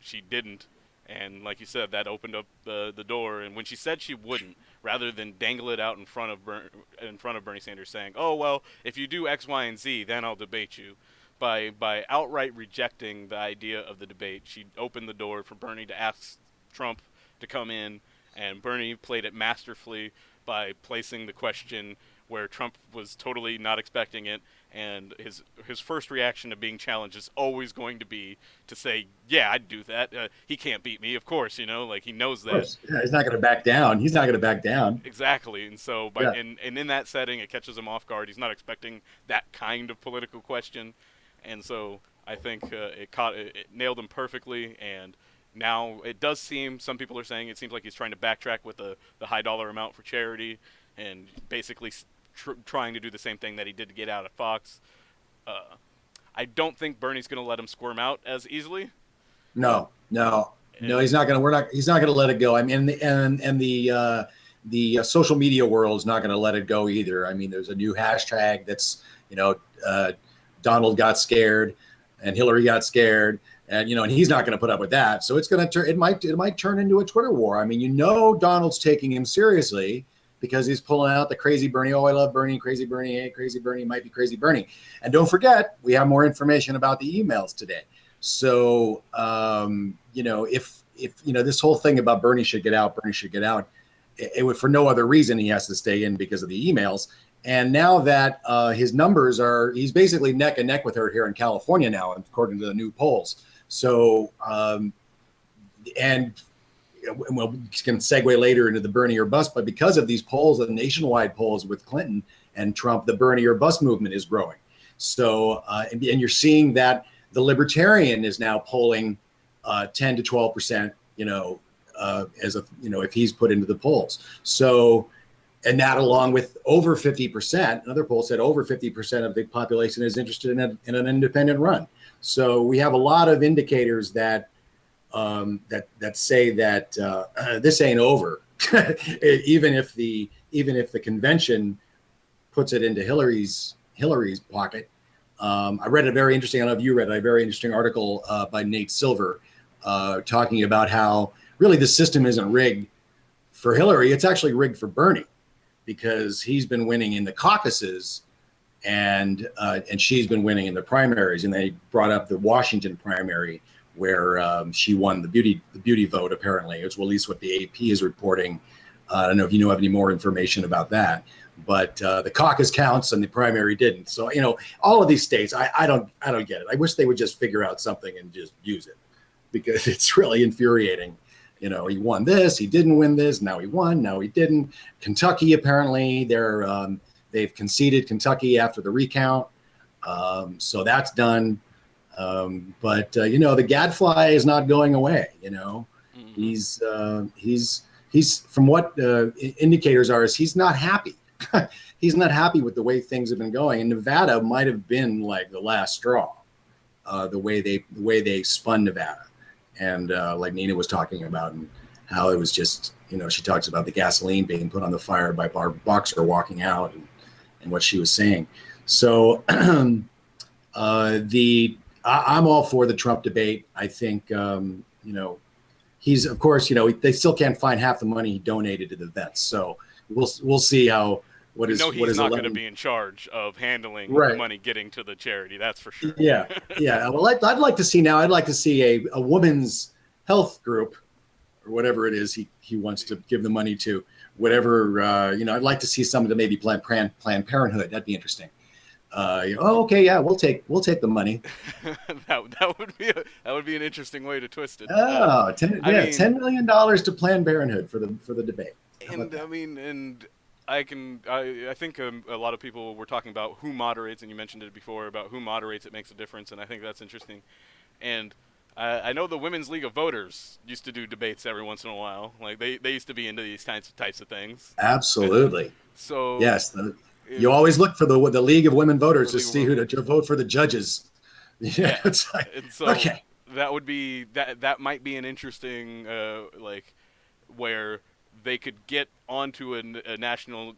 She didn't, and like you said, that opened up the door. And when she said she wouldn't, rather than dangle it out in front of Bernie Sanders, saying, "Oh well, if you do X, Y, and Z, then I'll debate you." By outright rejecting the idea of the debate, she opened the door for Bernie to ask Trump to come in, and Bernie played it masterfully by placing the question where Trump was totally not expecting it, and his first reaction to being challenged is always going to be to say, "Yeah, I'd do that. He can't beat me, of course." He knows that. Yeah, he's not going to back down. He's not going to back down. Exactly, and so and in that setting, it catches him off guard. He's not expecting that kind of political question. And so I think it nailed him perfectly. And now it does seem, some people are saying it seems like he's trying to backtrack with the high dollar amount for charity, and basically trying to do the same thing that he did to get out of Fox. I don't think Bernie's going to let him squirm out as easily. No. No, he's not going to. He's not going to let it go. I mean, and the social media world is not going to let it go either. I mean, there's a new hashtag that's, Donald got scared, and Hillary got scared, and and he's not going to put up with that. So it's going to turn. It might turn into a Twitter war. I mean, Donald's taking him seriously because he's pulling out the crazy Bernie. Oh, I love Bernie. Crazy Bernie. Hey, crazy Bernie. Might be crazy Bernie. And don't forget, we have more information about the emails today. So, if this whole thing about Bernie should get out, it would, for no other reason, he has to stay in because of the emails. And now that his numbers he's basically neck and neck with her here in California now, according to the new polls. So, well, we can segue later into the Bernie or bust, but because of these polls, the nationwide polls with Clinton and Trump, the Bernie or bust movement is growing. So, and you're seeing that the Libertarian is now polling 10 to 12%, if he's put into the polls. So, and that along with over 50%, another poll said over 50% of the population is interested in an independent run. So we have a lot of indicators that say that this ain't over, even if the convention puts it into Hillary's pocket. I read a very interesting, I don't know if you read it, a very interesting article by Nate Silver talking about how really the system isn't rigged for Hillary. It's actually rigged for Bernie because he's been winning in the caucuses and she's been winning in the primaries. And they brought up the Washington primary where she won the beauty vote, apparently. It's at least what the AP is reporting. I don't know if you have any more information about that. But the caucus counts and the primary didn't. So, all of these states, I don't get it. I wish they would just figure out something and just use it because it's really infuriating. He won this, he didn't win this, now he won, now he didn't. Kentucky, apparently, they've conceded Kentucky after the recount. So that's done. But the gadfly is not going away. Mm-hmm. He's from what indicators are, is he's not happy. He's not happy with the way things have been going, and Nevada might have been like the last straw, the way they spun Nevada, and like Nina was talking about, and how it was just, she talks about the gasoline being put on the fire by Barb Boxer walking out, and what she was saying. So I'm all for the Trump debate. I think he's, of course, they still can't find half the money he donated to the vets. So we'll see what is he's not going to be in charge of handling the money getting to the charity. That's for sure. Yeah. Well, I'd like to see a women's health group or whatever it is he wants to give the money to. Whatever I'd like to see some of the maybe Planned Parenthood. That'd be interesting. Okay, yeah, we'll take the money. that would be an interesting way to twist it. $10 million to Planned Parenthood for the debate. I think a lot of people were talking about who moderates, and you mentioned it before about who moderates. It makes a difference, and I think that's interesting. And I know the Women's League of Voters used to do debates every once in a while. Like they used to be into these types of things. Absolutely. So yes, you always look for the League of Women Voters to see who to vote for the judges. Yeah, it's like, okay. That would be that might be an interesting where they could get onto a national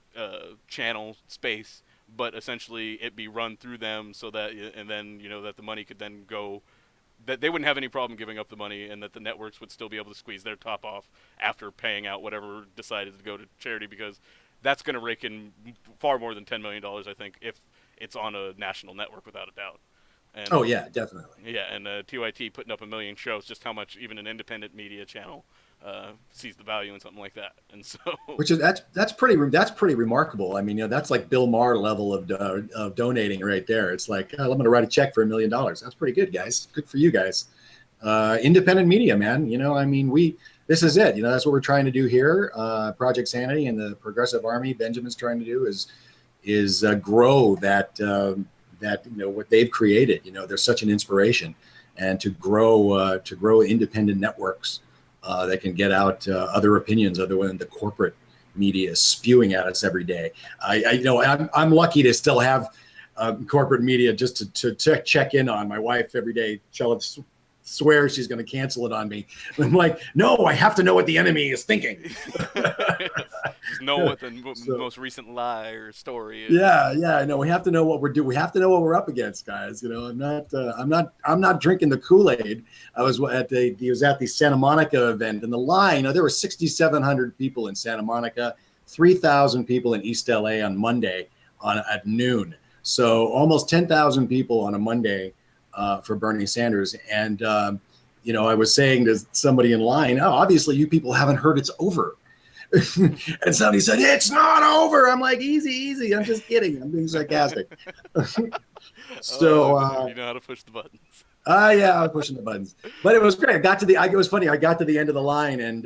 channel space, but essentially it be run through them, so that and then that the money could then go, that they wouldn't have any problem giving up the money, and that the networks would still be able to squeeze their top off after paying out whatever decided to go to charity, because that's going to rake in far more than $10 million, I think, if it's on a national network, without a doubt. And, oh yeah, definitely. Yeah, and TYT putting up 1 million shows just how much even an independent media channel sees the value in something like that. And so, that's pretty remarkable. I mean, that's like Bill Maher level of donating right there. It's like, I'm going to write a check for $1 million. That's pretty good, guys. Good for you guys. Independent media, man. This is it. That's what we're trying to do here. Project Sanity and the Progressive Army, Benjamin's trying to do is grow that what they've created. They're such an inspiration, and to grow independent networks that can get out other opinions other than the corporate media spewing at us every day. I'm lucky to still have corporate media just to check in on. My wife every day swear she's going to cancel it on me. I'm like, no, I have to know what the enemy is thinking. Just know what the most recent lie or story is. Yeah. No, we have to know what we're doing. We have to know what we're up against, guys. You know, I'm not drinking the Kool-Aid. He was at the Santa Monica event, and the line, there were 6,700 people in Santa Monica, 3,000 people in East LA on Monday at noon. So almost 10,000 people on a Monday for Bernie Sanders. And, I was saying to somebody in line, oh, obviously you people haven't heard it's over. And somebody said, it's not over. I'm like, easy. I'm just kidding. I'm being sarcastic. So you know how to push the buttons. Yeah, I was pushing the buttons, but it was great. It was funny. I got to the end of the line, and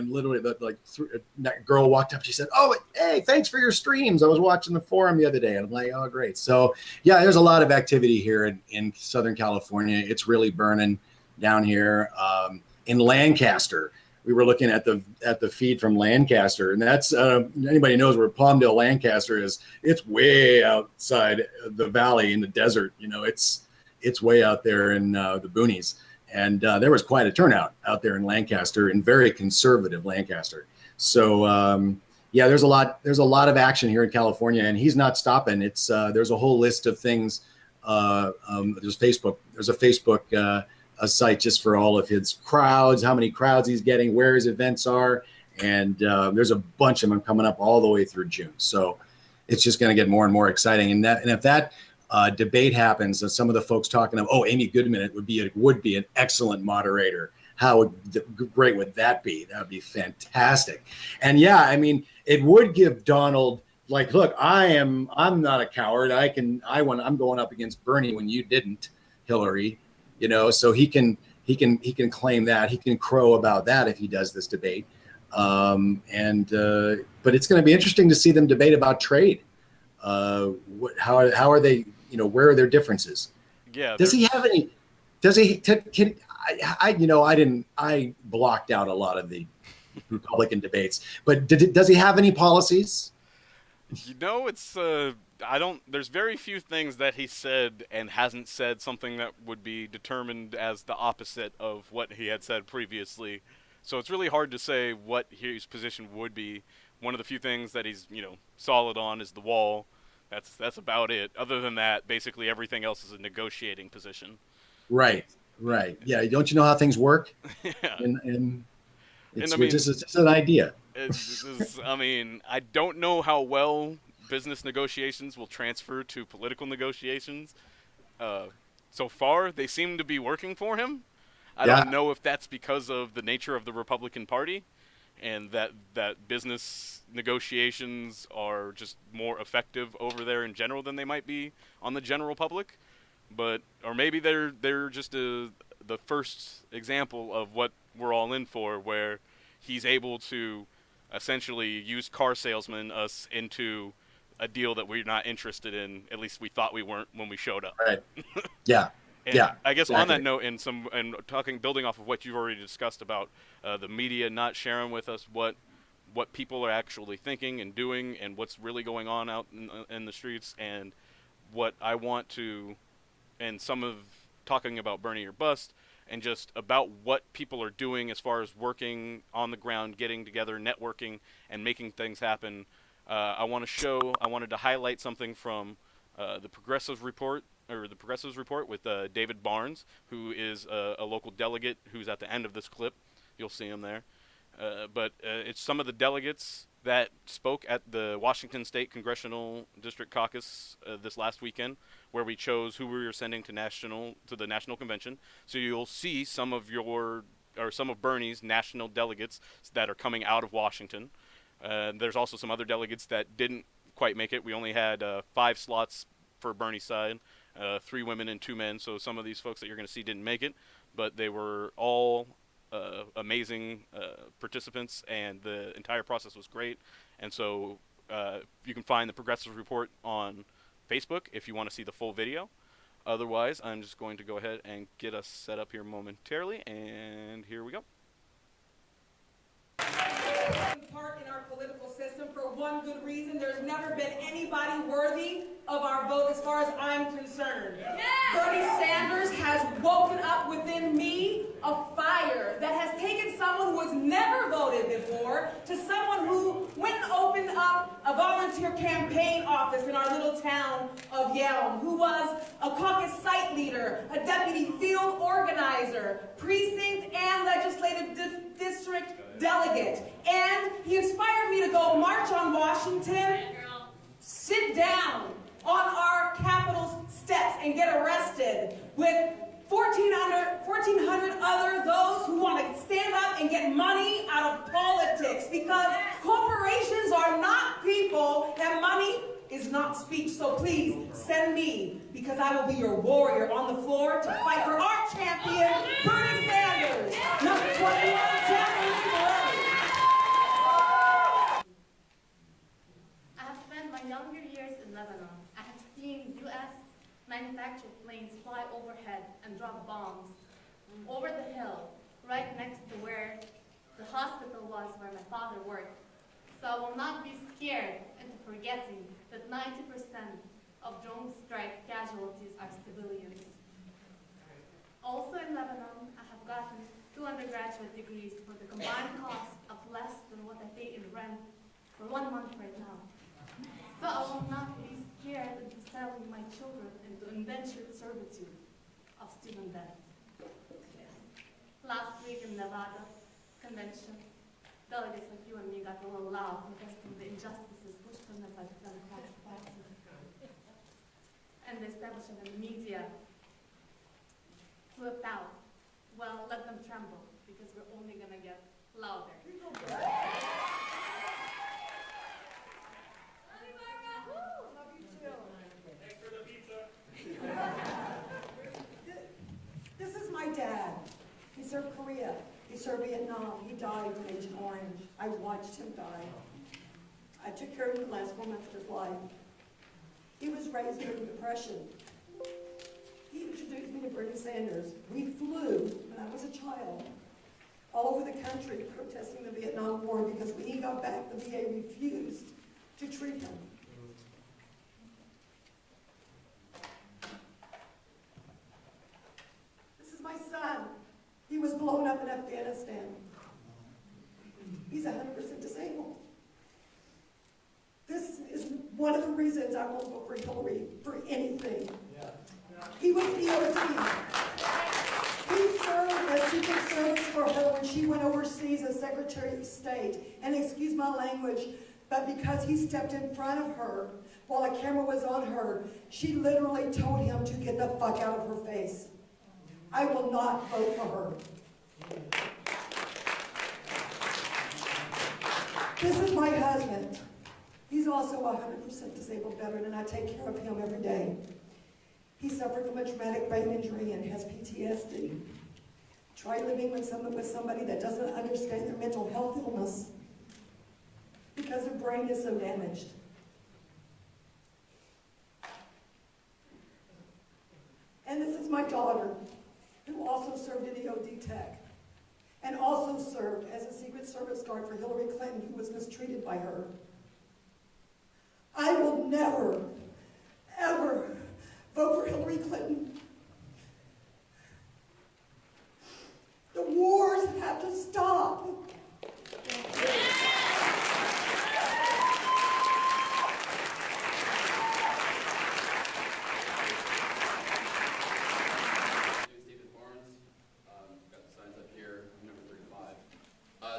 literally, that girl walked up. She said, "Oh, hey, thanks for your streams. I was watching the forum the other day." And I'm like, "Oh, great." So yeah, there's a lot of activity here in Southern California. It's really burning down here. In Lancaster, we were looking at the feed from Lancaster, and that's anybody knows where Palmdale, Lancaster is. It's way outside the valley in the desert. It's way out there in the boonies. And there was quite a turnout out there in Lancaster, in very conservative Lancaster. So there's a lot of action here in California, and he's not stopping. It's there's a whole list of things. There's a Facebook a site just for all of his crowds, how many crowds he's getting, where his events are. And there's a bunch of them coming up all the way through June. So it's just going to get more and more exciting. And if that debate happens, some of the folks talking of, Amy Goodman, would be an excellent moderator. How great would that be? That would be fantastic. And it would give Donald, like, look, I'm not a coward. I'm going up against Bernie when you didn't, Hillary, so he can claim that. He can crow about that if he does this debate. But it's going to be interesting to see them debate about trade. How are they? Where are their differences? Yeah. Does he have any? Does he? I blocked out a lot of the Republican debates, but does he have any policies? It's there's very few things that he said and hasn't said something that would be determined as the opposite of what he had said previously. So it's really hard to say what his position would be. One of the few things that he's, solid on is the wall. That's about it. Other than that, basically everything else is a negotiating position. Right. Yeah. Don't you know how things work? Yeah. It's just an idea. I don't know how well business negotiations will transfer to political negotiations. So far, they seem to be working for him. I don't know if that's because of the nature of the Republican Party, and that business negotiations are just more effective over there in general than they might be on the general public. Or maybe they're just the first example of what we're all in for, where he's able to essentially use car salesmen us into a deal that we're not interested in. At least we thought we weren't when we showed up. Right. Yeah. And I guess exactly. On that note, building off of what you've already discussed about the media not sharing with us what people are actually thinking and doing and what's really going on out in the streets, and what I want to, and some of talking about Bernie or Bust, and just about what people are doing as far as working on the ground, getting together, networking, and making things happen. I wanted to highlight something from the Progressives Report with David Barnes, who is a local delegate who's at the end of this clip. You'll see him there. But it's some of the delegates that spoke at the Washington State Congressional District Caucus this last weekend, where we chose who we were sending to the national convention. So you'll see some of Bernie's national delegates that are coming out of Washington. There's also some other delegates that didn't quite make it. We only had 5 slots for Bernie's side, 3 women and 2 men. So some of these folks that you're going to see didn't make it, but they were all amazing participants, and the entire process was great. And so you can find the Progressive Report on Facebook if you want to see the full video. Otherwise, I'm just going to go ahead and get us set up here momentarily, and here we go. Part in our political system for one good reason: there's never been anybody worthy of our vote as far as I'm concerned. Bernie Sanders has woken up within me a fire that has taken someone who has never voted before to someone who went and opened up a volunteer campaign office in our little town of Yelm, who was a caucus site leader, a deputy field organizer, precinct and legislative district delegate. And he inspired me to go march on Washington, sit down on our Capitol's steps and get arrested with 1,400 other those who want to stand up and get money out of politics, because corporations are not people and money is not speech. So please send me, because I will be your warrior on the floor to fight for our champion, Bernie Sanders, number 21, champion forever. I have spent my younger years in Lebanon. I have seen U.S. manufactured planes fly overhead and drop bombs over the hill, right next to where the hospital was where my father worked. So I will not be scared into forgetting that 90% of drone strike casualties are civilians. Also in Lebanon, I have gotten 2 undergraduate degrees for the combined cost of less than what I pay in rent for 1 month right now. So I will not be scared into selling my children into indentured servitude of student debt. Last week in Nevada convention, delegates like you and me got a little loud protesting the injustices pushed on us by the Democratic Party. And the establishment and the media flipped out. Well, let them tremble, because we're only gonna get louder. This is my dad. He served Korea. He served Vietnam. He died in Agent Orange. I watched him die. I took care of him the last 4 months of his life. He was raised during the Depression. He introduced me to Bernie Sanders. We flew, when I was a child, all over the country protesting the Vietnam War, because when he got back, the VA refused to treat him. My son, he was blown up in Afghanistan. He's 100% disabled. This is one of the reasons I won't vote for Hillary for anything. He was EOT. He served as Secret Service for her when she went overseas as Secretary of State. And excuse my language, but because he stepped in front of her while a camera was on her, she literally told him to get the fuck out of her face. I will not vote for her. This is my husband. He's also a 100% disabled veteran, and I take care of him every day. He suffered from a traumatic brain injury and has PTSD. Try living with somebody that doesn't understand their mental health illness because their brain is so damaged. And this is my daughter, who also served in EOD Tech, and also served as a Secret Service guard for Hillary Clinton, who was mistreated by her. I will never, ever vote for Hillary Clinton. The wars have to stop.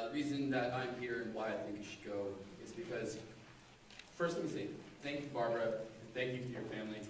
The reason that I'm here and why I think you should go is because, first let me say, thank you, Barbara, and thank you to your family.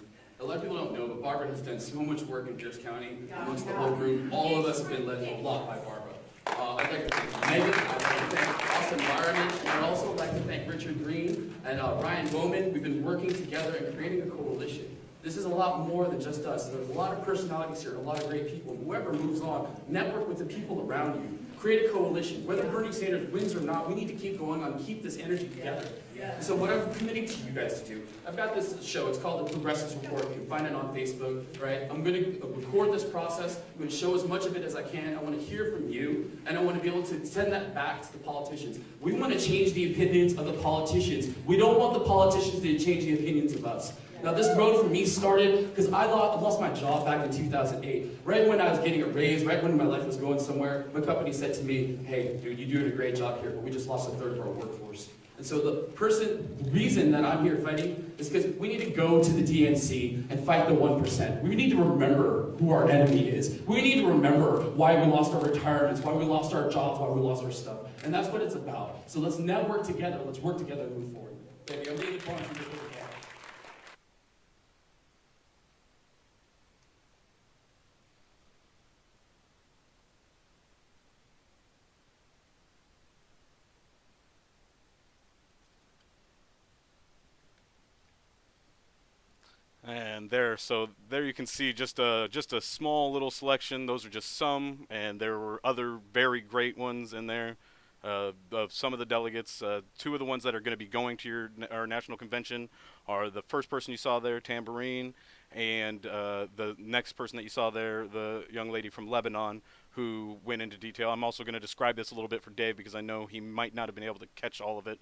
A lot of people don't know, but Barbara has done so much work in Pierce County amongst the whole group. All of us have been led a lot by Barbara. I'd like to thank Megan, I'd like to thank Austin Environment, and I'd also like to thank Richard Green and Ryan Bowman. We've been working together and creating a coalition. This is a lot more than just us. There's a lot of personalities here, a lot of great people. Whoever moves on, network with the people around you. Create a coalition. Whether Bernie Sanders wins or not, we need to keep going on, keep this energy together. And so what I'm committing to you guys to do, I've got this show, it's called The Progressives Report. You can find it on Facebook, right? I'm going to record this process. I'm going to show as much of it as I can. I want to hear from you, and I want to be able to send that back to the politicians. We want to change the opinions of the politicians. We don't want the politicians to change the opinions of us. Now this road for me started because I lost my job back in 2008. Right when I was getting a raise, right when my life was going somewhere, my company said to me, hey, dude, you're doing a great job here, but we just lost a third of our workforce. And so the reason that I'm here fighting is because we need to go to the DNC and fight the 1%. We need to remember who our enemy is. We need to remember why we lost our retirements, why we lost our jobs, why we lost our stuff. And that's what it's about. So let's network together. Let's work together and move forward. Baby, I'm David Barnes from this little cat. And there you can see just a small little selection. Those are just some, and there were other very great ones in there. Of some of the delegates, two of the ones that are going to be going to our national convention are the first person you saw there, Tambourine, and the next person that you saw there, the young lady from Lebanon, who went into detail. I'm also going to describe this a little bit for Dave because I know he might not have been able to catch all of it,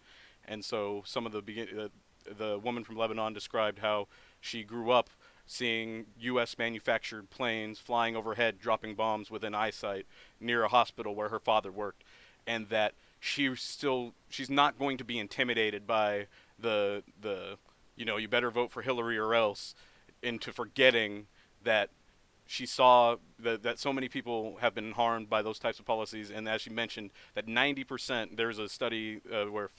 and so some of the woman from Lebanon described how she grew up seeing U.S. manufactured planes flying overhead, dropping bombs within eyesight near a hospital where her father worked, and that she's not going to be intimidated by the you better vote for Hillary or else, into forgetting that she saw that so many people have been harmed by those types of policies. And as she mentioned, that 90%, there's a study where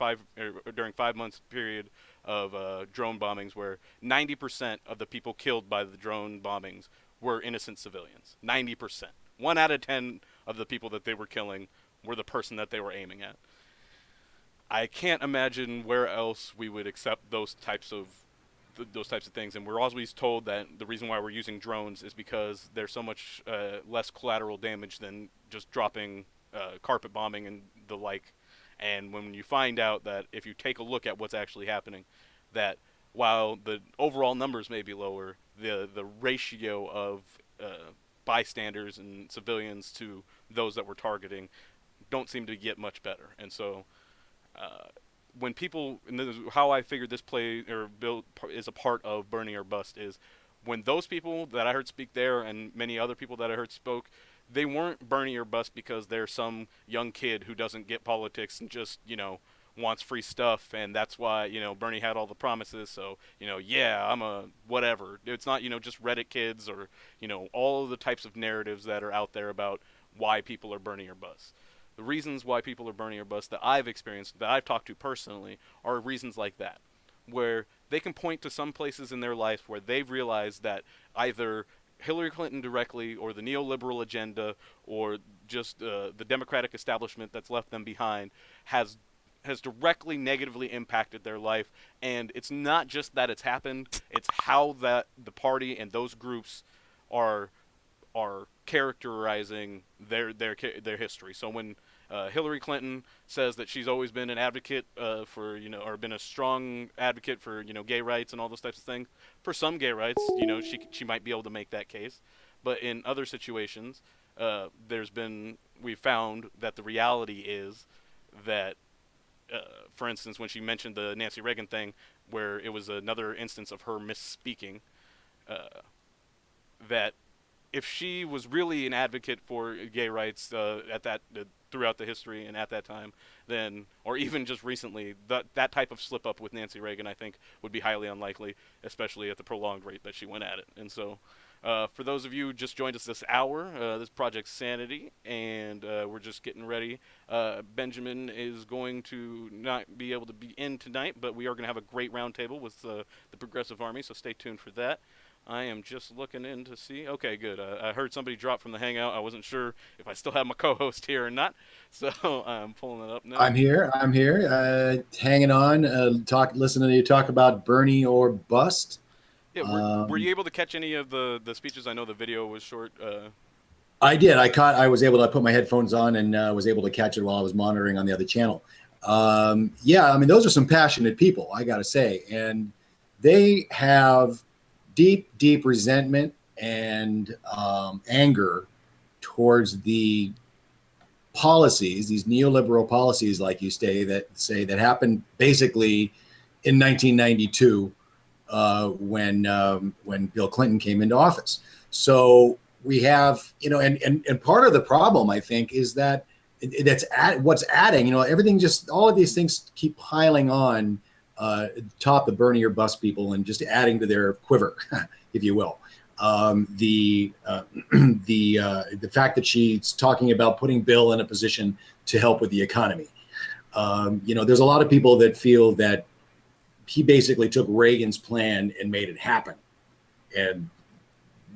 during 5 months period of drone bombings, where 90% of the people killed by the drone bombings were innocent civilians. 90%. 1 out of 10 of the people that they were killing were the person that they were aiming at. I can't imagine where else we would accept those types of things, and we're always told that the reason why we're using drones is because there's so much less collateral damage than just dropping carpet bombing and the like. And when you find out that if you take a look at what's actually happening, that while the overall numbers may be lower, the ratio of bystanders and civilians to those that we're targeting don't seem to get much better. And so when people, and this is how I figured this play or build is a part of Burning or Bust, is when those people that I heard speak there and many other people that I heard spoke, they weren't Bernie or Bust because they're some young kid who doesn't get politics and just, wants free stuff, and that's why, Bernie had all the promises, so, yeah, I'm a whatever. It's not, just Reddit kids or, all of the types of narratives that are out there about why people are Bernie or Bust. The reasons why people are Bernie or Bust that I've experienced, that I've talked to personally, are reasons like that, where they can point to some places in their life where they've realized that either Hillary Clinton directly or the neoliberal agenda or just the Democratic establishment that's left them behind has directly negatively impacted their life. And it's not just that it's happened, it's how that the party and those groups are characterizing their history. So when Hillary Clinton says that she's always been an advocate for, or been a strong advocate for, gay rights and all those types of things, for some gay rights, she might be able to make that case. But in other situations, we've found that the reality is that, for instance, when she mentioned the Nancy Reagan thing, where it was another instance of her misspeaking, that if she was really an advocate for gay rights throughout the history and at that time, then, or even just recently, that type of slip up with Nancy Reagan, I think, would be highly unlikely, especially at the prolonged rate that she went at it. And so, for those of you who just joined us this hour, this Project Sanity, and we're just getting ready. Benjamin is going to not be able to be in tonight, but we are going to have a great roundtable with the Progressive Army, so stay tuned for that. I am just looking in to see. Okay, good. I heard somebody drop from the Hangout. I wasn't sure if I still have my co-host here or not, so I'm pulling it up now. I'm here, hanging on, listening to you talk about Bernie or Bust. Yeah, were you able to catch any of the speeches? I know the video was short. I did. I was able to put my headphones on and was able to catch it while I was monitoring on the other channel. Those are some passionate people, I got to say, and they have deep resentment and anger towards the policies, these neoliberal policies, like you say, that happened basically in 1992 when Bill Clinton came into office. So we have, and part of the problem, I think, is that what's adding, everything, just all of these things keep piling on top of Bernie or bust people and just adding to their quiver, if you will. The fact that she's talking about putting Bill in a position to help with the economy. There's a lot of people that feel that he basically took Reagan's plan and made it happen, and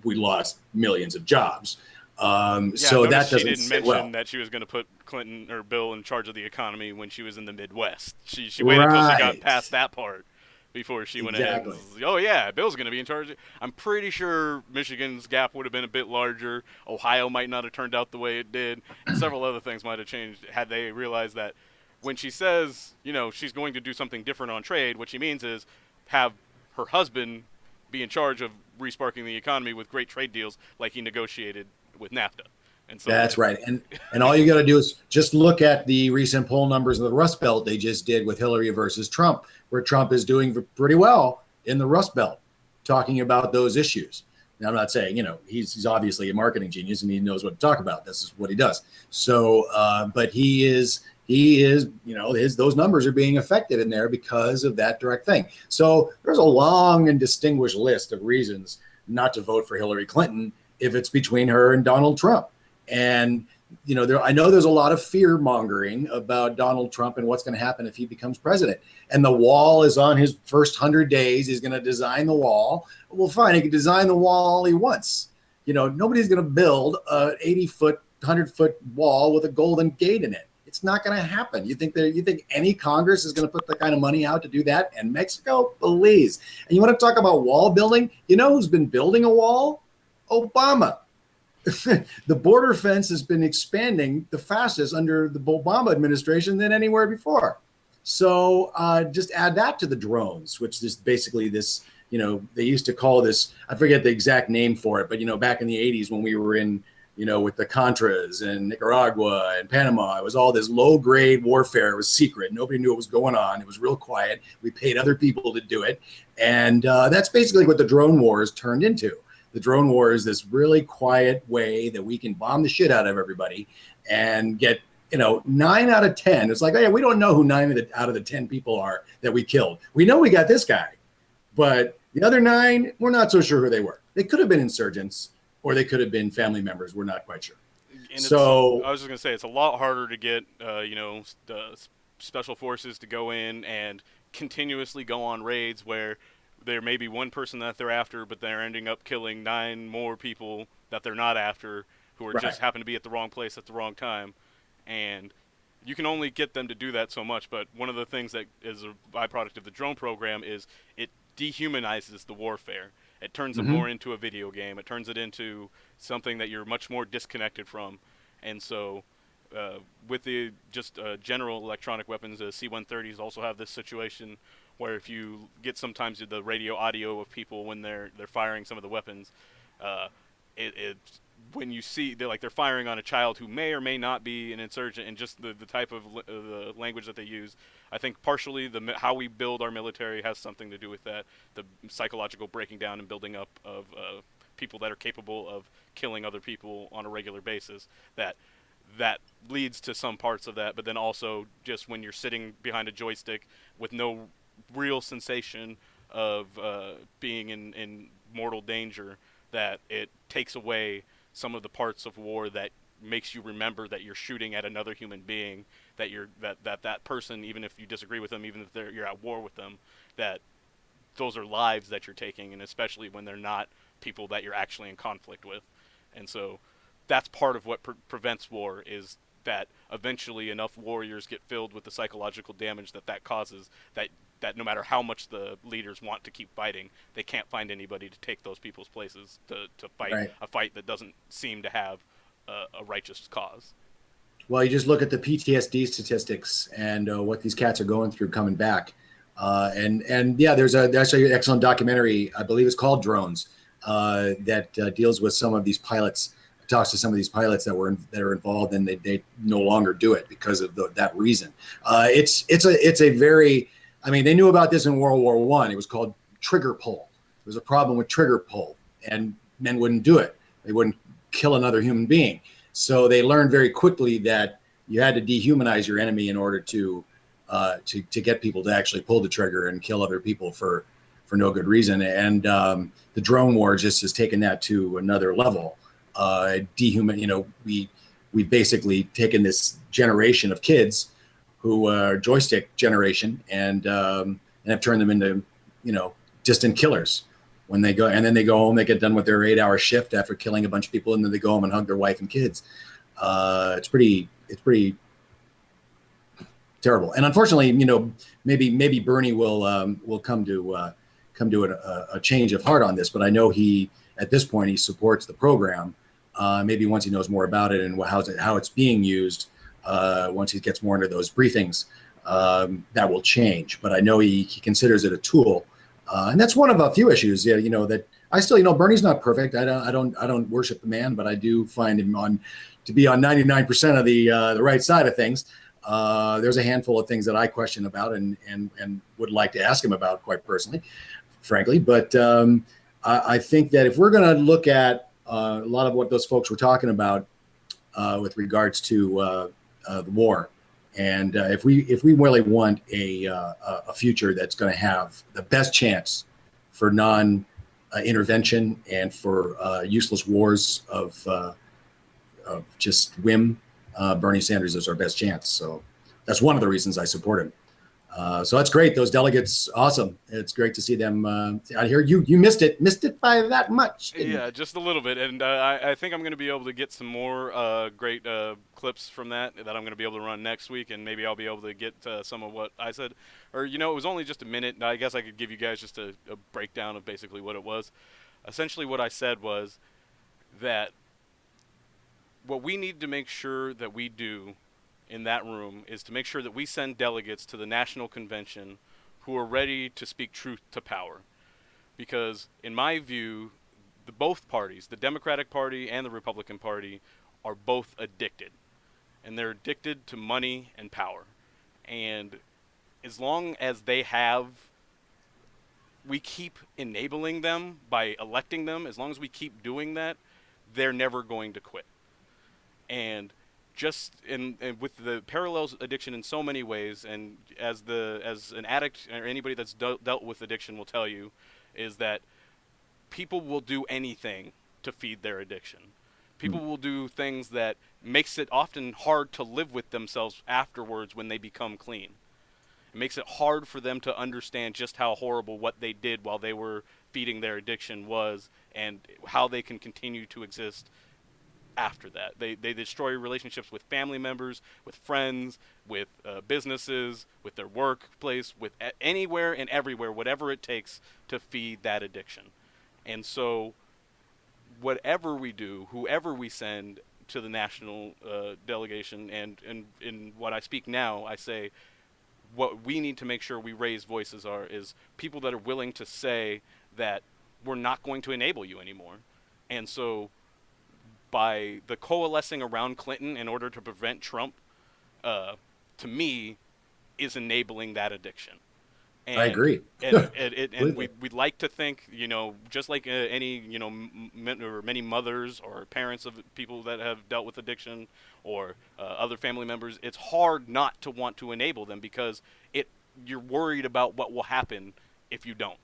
we lost millions of jobs. So that doesn't she didn't sit mention that she was going to put Clinton or Bill in charge of the economy when she was in the Midwest. She waited until she got past that part before she went ahead and said, oh yeah, Bill's going to be in charge. I'm pretty sure Michigan's gap would have been a bit larger. Ohio might not have turned out the way it did, and several other things might have changed had they realized that when she says, she's going to do something different on trade, what she means is have her husband be in charge of resparking the economy with great trade deals like he negotiated with NAFTA. And so that's right. And all you got to do is just look at the recent poll numbers of the Rust Belt they just did with Hillary versus Trump, where Trump is doing pretty well in the Rust Belt, talking about those issues. Now, I'm not saying, he's obviously a marketing genius and he knows what to talk about. This is what he does. So, but he is, those numbers are being affected in there because of that direct thing. So there's a long and distinguished list of reasons not to vote for Hillary Clinton if it's between her and Donald Trump. And, I know there's a lot of fear mongering about Donald Trump and what's going to happen if he becomes president. And the wall is on his first 100 days. He's going to design the wall. Well, fine. He can design the wall all he wants. Nobody's going to build an 80-foot, 100-foot wall with a golden gate in it. It's not going to happen. You think any Congress is going to put the kind of money out to do that? And Mexico, please. And you want to talk about wall building? You know who's been building a wall? Obama. The border fence has been expanding the fastest under the Obama administration than anywhere before. So just add that to the drones, which is basically this, they used to call this, I forget the exact name for it, but, back in the 80s when we were in, with the Contras and Nicaragua and Panama, it was all this low grade warfare. It was secret. Nobody knew what was going on. It was real quiet. We paid other people to do it. And that's basically what the drone war has turned into. The drone war is this really quiet way that we can bomb the shit out of everybody and get, 9 out of 10. It's like, oh yeah, we don't know who 9 out of the 10 people are that we killed. We know we got this guy, but the other 9, we're not so sure who they were. They could have been insurgents or they could have been family members. We're not quite sure. And so I was just going to say, it's a lot harder to get, the special forces to go in and continuously go on raids where there may be one person that they're after, but they're ending up killing 9 more people that they're not after, who are just happen to be at the wrong place at the wrong time. And you can only get them to do that so much. But one of the things that is a byproduct of the drone program is it dehumanizes the warfare. It turns it more into a video game. It turns it into something that you're much more disconnected from. And so with the general electronic weapons, the C-130s also have this situation where if you get sometimes the radio audio of people when they're firing some of the weapons, when you see they're firing on a child who may or may not be an insurgent, and just the type of the language that they use, I think partially how we build our military has something to do with that, the psychological breaking down and building up of people that are capable of killing other people on a regular basis, that leads to some parts of that. But then also just when you're sitting behind a joystick with no real sensation of being in mortal danger, that it takes away some of the parts of war that makes you remember that you're shooting at another human being, that you're that person, even if you disagree with them, even if you're at war with them, that those are lives that you're taking, and especially when they're not people that you're actually in conflict with. And so that's part of what prevents war, is that eventually enough warriors get filled with the psychological damage that causes, that no matter how much the leaders want to keep fighting, they can't find anybody to take those people's places to fight a fight that doesn't seem to have a righteous cause. Well, you just look at the PTSD statistics and what these cats are going through coming back. And yeah, there's actually an excellent documentary, I believe it's called Drones, that deals with some of these pilots, talks to some of these pilots that are involved, and they no longer do it because of that reason. It's a very, I mean, they knew about this in World War I. It was called trigger pull. There was a problem with trigger pull, and men wouldn't do it. They wouldn't kill another human being. So they learned very quickly that you had to dehumanize your enemy in order to get people to actually pull the trigger and kill other people for no good reason. And the drone war just has taken that to another level. We've basically taken this generation of kids who are joystick generation and have turned them into, distant killers. When they go, and then they go home, they get done with their 8-hour shift after killing a bunch of people, and then they go home and hug their wife and kids. It's pretty terrible. And unfortunately, maybe Bernie will come to a change of heart on this. But I know at this point he supports the program. Maybe once he knows more about it and how it's being used, once he gets more into those briefings, that will change. But I know he considers it a tool. And that's one of a few issues, that I still, Bernie's not perfect. I don't worship the man, but I do find him to be on 99% of the right side of things. There's a handful of things that I question about and would like to ask him about, quite personally, frankly. But I think that if we're going to look at a lot of what those folks were talking about with regards to the war, and if we really want a future that's going to have the best chance for non-intervention and for useless wars of just whim, Bernie Sanders is our best chance. So that's one of the reasons I support him. So that's great. Those delegates, awesome. It's great to see them out here. You missed it by that much. Yeah, just a little bit. And I think I'm going to be able to get some more great clips from that I'm going to be able to run next week, and maybe I'll be able to get some of what I said. Or, it was only just a minute. I guess I could give you guys just a breakdown of basically what it was. Essentially what I said was that what we need to make sure that we do in that room is to make sure that we send delegates to the national convention who are ready to speak truth to power. Because in my view, both parties, the Democratic Party and the Republican Party, are both addicted. And they're addicted to money and power. And as long as we keep enabling them by electing them, as long as we keep doing that, they're never going to quit. And just with the parallels addiction in so many ways, and as an addict or anybody that's dealt with addiction will tell you, is that people will do anything to feed their addiction. People will do things that makes it often hard to live with themselves afterwards when they become clean. It makes it hard for them to understand just how horrible what they did while they were feeding their addiction was, and how they can continue to exist after that. They destroy relationships with family members, with friends, with businesses, with their workplace, with anywhere and everywhere, whatever it takes to feed that addiction. And so whatever we do, whoever we send to the national delegation, and in what I speak now, I say what we need to make sure we raise voices is people that are willing to say that we're not going to enable you anymore. And so by the coalescing around Clinton in order to prevent Trump, to me, is enabling that addiction. And, I agree. and we'd like to think, just like any, or many mothers or parents of people that have dealt with addiction, or other family members, it's hard not to want to enable them, because you're worried about what will happen if you don't.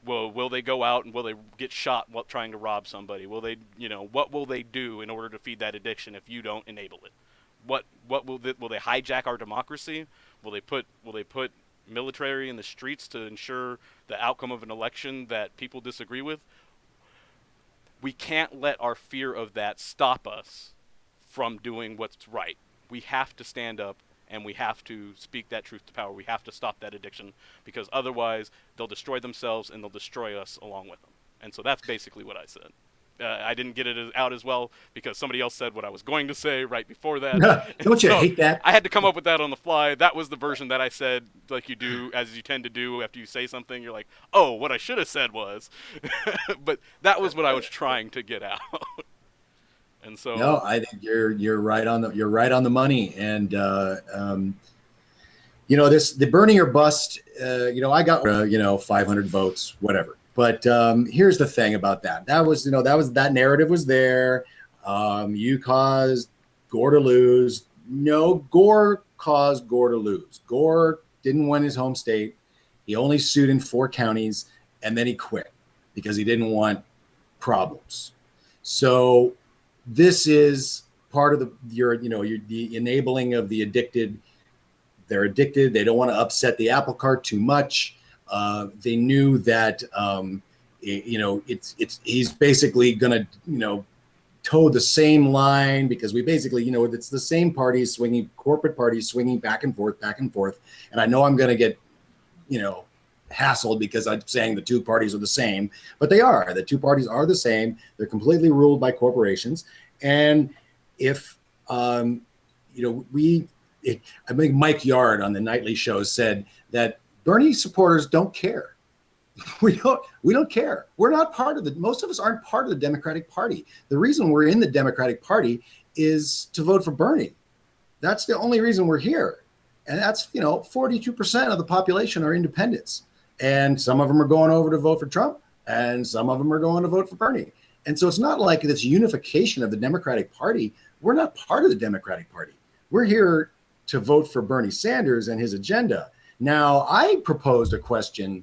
Will they go out and will they get shot while trying to rob somebody? Will they, what will they do in order to feed that addiction if you don't enable it? What will they hijack our democracy? Will they put military in the streets to ensure the outcome of an election that people disagree with? We can't let our fear of that stop us from doing what's right. We have to stand up, and we have to speak that truth to power. We have to stop that addiction, because otherwise they'll destroy themselves and they'll destroy us along with them. And so that's basically what I said. I didn't get it out as well because somebody else said what I was going to say right before that. Don't you hate that? I had to come up with that on the fly. That was the version that I said, like you do, as you tend to do after you say something. You're like, oh, what I should have said was. But that was what I was trying to get out. And so no, I think you're right on the money. And the Bernie or bust, I got, 500 votes, whatever. But here's the thing about that. That narrative was there. You caused Gore to lose. No, Gore caused Gore to lose. Gore didn't win his home state. He only sued in 4 counties, and then he quit because he didn't want problems. So this is part of the enabling of the addicted. They're addicted. They don't want to upset the apple cart too much. They knew that he's basically going to toe the same line, because we basically it's the same parties swinging, corporate parties swinging back and forth. And I know I'm going to get hassled because I'm saying the two parties are the same, but they are. The two parties are the same. They're completely ruled by corporations. And if I think Mike Yard on the nightly show said that Bernie supporters don't care. We don't care. We're not part of most of us aren't part of the Democratic Party. The reason we're in the Democratic Party is to vote for Bernie. That's the only reason we're here. And that's, 42% of the population are independents. And some of them are going over to vote for Trump, and some of them are going to vote for Bernie. And so it's not like this unification of the Democratic Party. We're not part of the Democratic Party. We're here to vote for Bernie Sanders and his agenda. Now, I proposed a question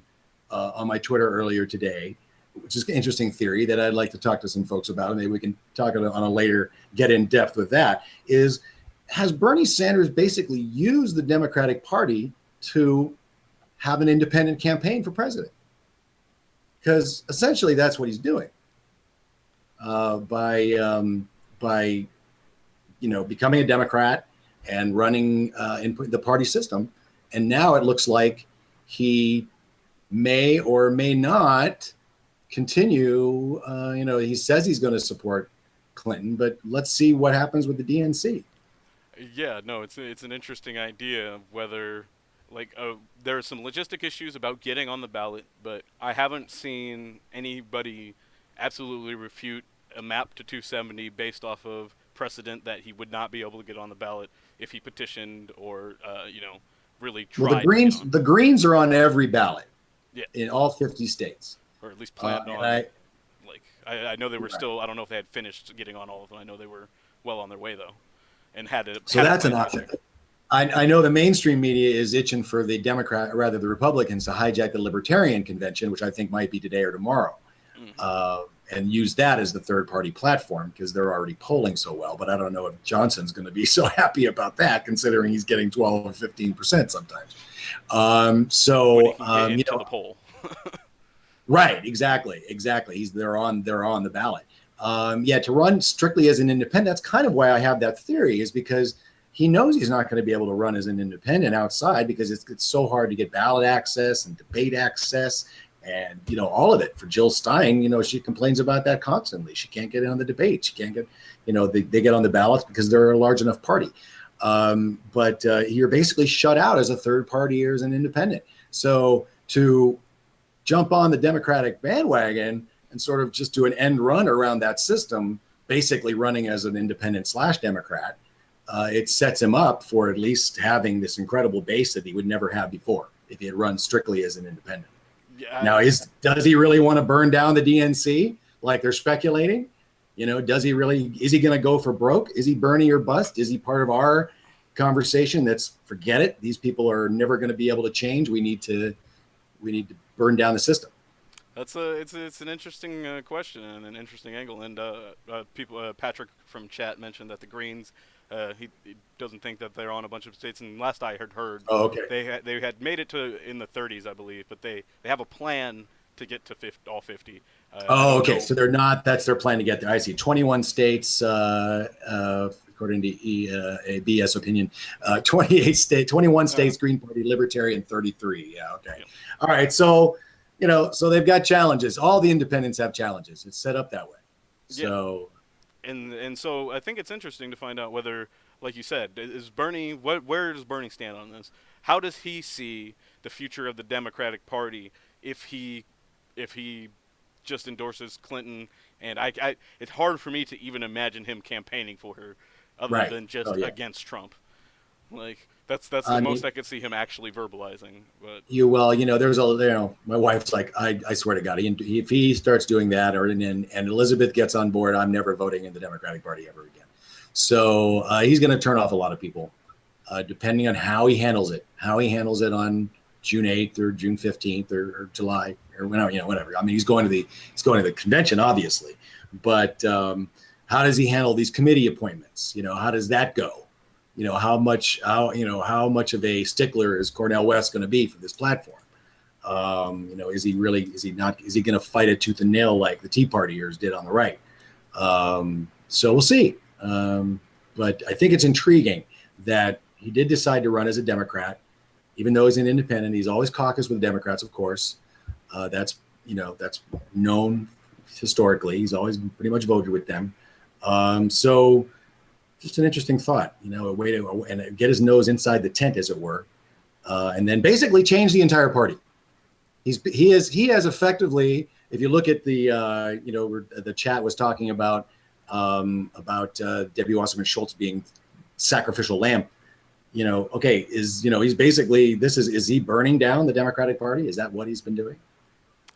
on my Twitter earlier today, which is an interesting theory that I'd like to talk to some folks about, and maybe we can talk on a later, get in depth with that, has Bernie Sanders basically used the Democratic Party to have an independent campaign for president? Because essentially that's what he's doing by becoming a Democrat and running in the party system. And now it looks like he may or may not continue. He says he's going to support Clinton, but let's see what happens with the DNC. Yeah, no, it's an interesting idea of whether, there are some logistic issues about getting on the ballot, but I haven't seen anybody absolutely refute a map to 270 based off of precedent that he would not be able to get on the ballot if he petitioned or, really tried. Well, the Greens are on every ballot. Yeah. In all 50 states. Or at least planned on. I know they were still, I don't know if they had finished getting on all of them. I know they were well on their way, though. And that's an option. I know the mainstream media is itching for the the Republicans to hijack the Libertarian Convention, which I think might be today or tomorrow, and use that as the third party platform because they're already polling so well. But I don't know if Johnson's going to be so happy about that, considering he's getting 12 or 15% sometimes. To the poll. Right, exactly. They're on the ballot. To run strictly as an independent, that's kind of why I have that theory, is because he knows he's not going to be able to run as an independent outside because it's so hard to get ballot access and debate access and, all of it. For Jill Stein, she complains about that constantly. She can't get in on the debate. She can't get, they get on the ballots because they're a large enough party. But you're basically shut out as a third party or as an independent. So to jump on the Democratic bandwagon and sort of just do an end run around that system, basically running as an independent / Democrat, it sets him up for at least having this incredible base that he would never have before if he had run strictly as an independent. Yeah, now, does he really want to burn down the DNC like they're speculating? Is he going to go for broke? Is he Bernie or bust? Is he part of our conversation that's forget it? These people are never going to be able to change. We need to burn down the system. That's it's an interesting question and an interesting angle. And Patrick from chat mentioned that the Greens, he doesn't think that they're on a bunch of states. And last I heard, they had made it to in the 30s, I believe, but they have a plan to get to all 50. So they're not. That's their plan to get there. I see. 21 states, according to BS opinion. 21 states, Green Party, Libertarian, 33. Yeah. Okay. Yeah. All right. So. So they've got challenges. All the independents have challenges. It's set up that way. So, and so I think it's interesting to find out whether, like you said, is Bernie. Where does Bernie stand on this? How does he see the future of the Democratic Party if he just endorses Clinton? And it's hard for me to even imagine him campaigning for her, other than just against Trump. That's the most I could see him actually verbalizing. But there's my wife's like, I swear to God, if he starts doing that, and Elizabeth gets on board, I'm never voting in the Democratic Party ever again. So he's going to turn off a lot of people, depending on how he handles it on June 8th or June 15th or July or whatever. I mean, he's going to the convention, obviously, but how does he handle these committee appointments? How does that go? How much of a stickler is Cornel West going to be for this platform? Is he going to fight it tooth and nail like the Tea Partiers did on the right? So we'll see. But I think it's intriguing that he did decide to run as a Democrat, even though he's an independent. He's always caucused with Democrats, of course. That's known historically. He's always pretty much voted with them. So just an interesting thought, a way to and get his nose inside the tent, as it were, and then basically change the entire party. He has effectively, if you look at the the chat was talking about Debbie Wasserman Schultz being sacrificial lamb. He's basically is he burning down the Democratic Party? Is that what he's been doing?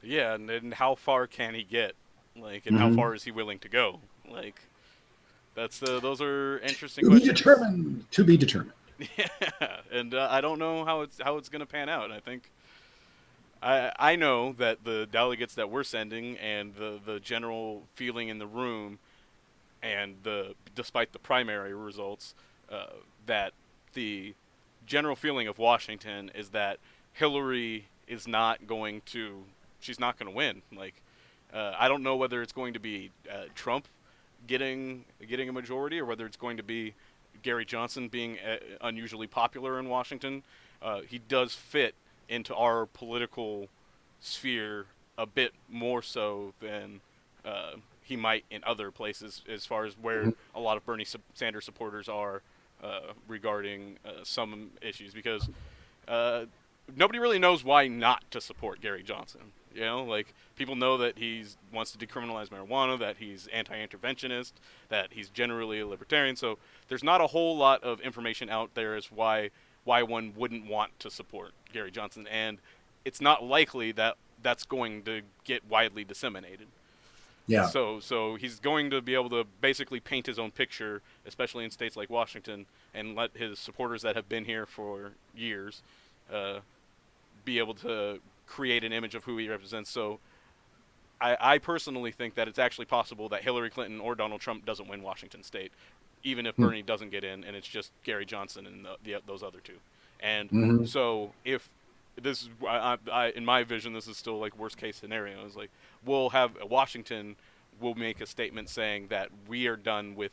Yeah, and how far can he get? And how far is he willing to go? Those are interesting questions. To be determined. Yeah, and I don't know how it's going to pan out. I think I know that the delegates that we're sending and the general feeling in the room, and despite the primary results, that the general feeling of Washington is that Hillary is not going to. She's not going to win. I don't know whether it's going to be Trump getting a majority, or whether it's going to be Gary Johnson being unusually popular in Washington. He does fit into our political sphere a bit more so than he might in other places, as far as where a lot of Bernie Sanders supporters are regarding some issues, because nobody really knows why not to support Gary Johnson. People know that he wants to decriminalize marijuana, that he's anti-interventionist, that he's generally a libertarian. So there's not a whole lot of information out there as why one wouldn't want to support Gary Johnson, and it's not likely that that's going to get widely disseminated. Yeah. So he's going to be able to basically paint his own picture, especially in states like Washington, and let his supporters that have been here for years be able to create an image of who he represents. So I personally think that it's actually possible that Hillary Clinton or Donald Trump doesn't win Washington State, even if Bernie doesn't get in, and it's just Gary Johnson and those other two. And so if this is, in my vision, this is still worst case scenario. Is we'll have Washington will make a statement saying that we are done with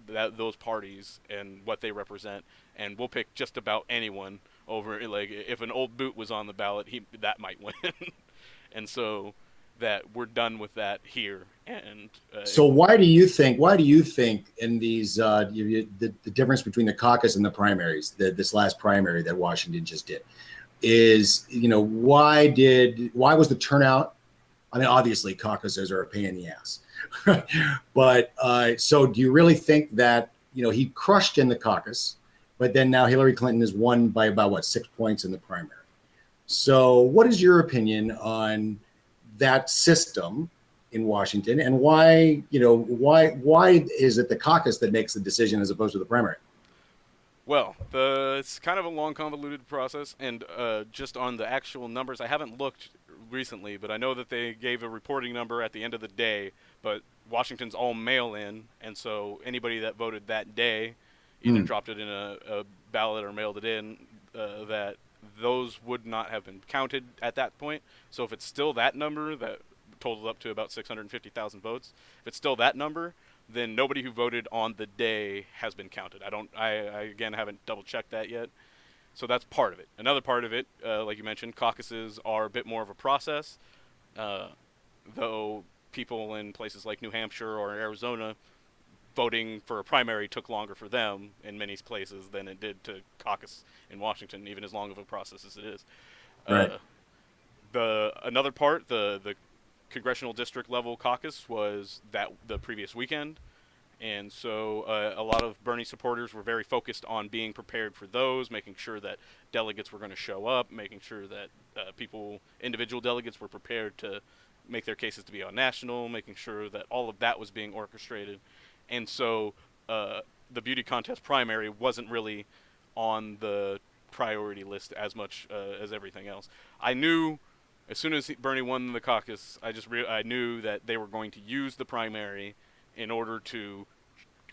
those parties and what they represent, and we'll pick just about anyone over. If an old boot was on the ballot, that might win. And so that we're done with that here. And so why do you think in these the difference between the caucus and the primaries, this last primary that Washington just did, is why was the turnout? I mean, obviously caucuses are a pain in the ass, but so do you really think that he crushed in the caucus, but then now Hillary Clinton is won by about 6 points in the primary? So what is your opinion on that system in Washington, and why is it the caucus that makes the decision as opposed to the primary? Well, it's kind of a long, convoluted process, and just on the actual numbers, I haven't looked recently, but I know that they gave a reporting number at the end of the day, but Washington's all mail-in, and so anybody that voted that day either dropped it in a ballot or mailed it in, that those would not have been counted at that point. So if it's still that number that totaled up to about 650,000 votes, if it's still that number, then nobody who voted on the day has been counted. I again haven't double checked that yet. So that's part of it. Another part of it, like you mentioned, caucuses are a bit more of a process, though people in places like New Hampshire or Arizona, voting for a primary took longer for them in many places than it did to caucus in Washington, even as long of a process as it is. Right. Another part, the congressional district level caucus, was the previous weekend, And so a lot of Bernie supporters were very focused on being prepared for those, making sure that delegates were going to show up, making sure that individual delegates were prepared to make their cases to be on national, making sure that all of that was being orchestrated. And so the beauty contest primary wasn't really on the priority list as much as everything else. I knew as soon as Bernie won the caucus, I knew that they were going to use the primary in order to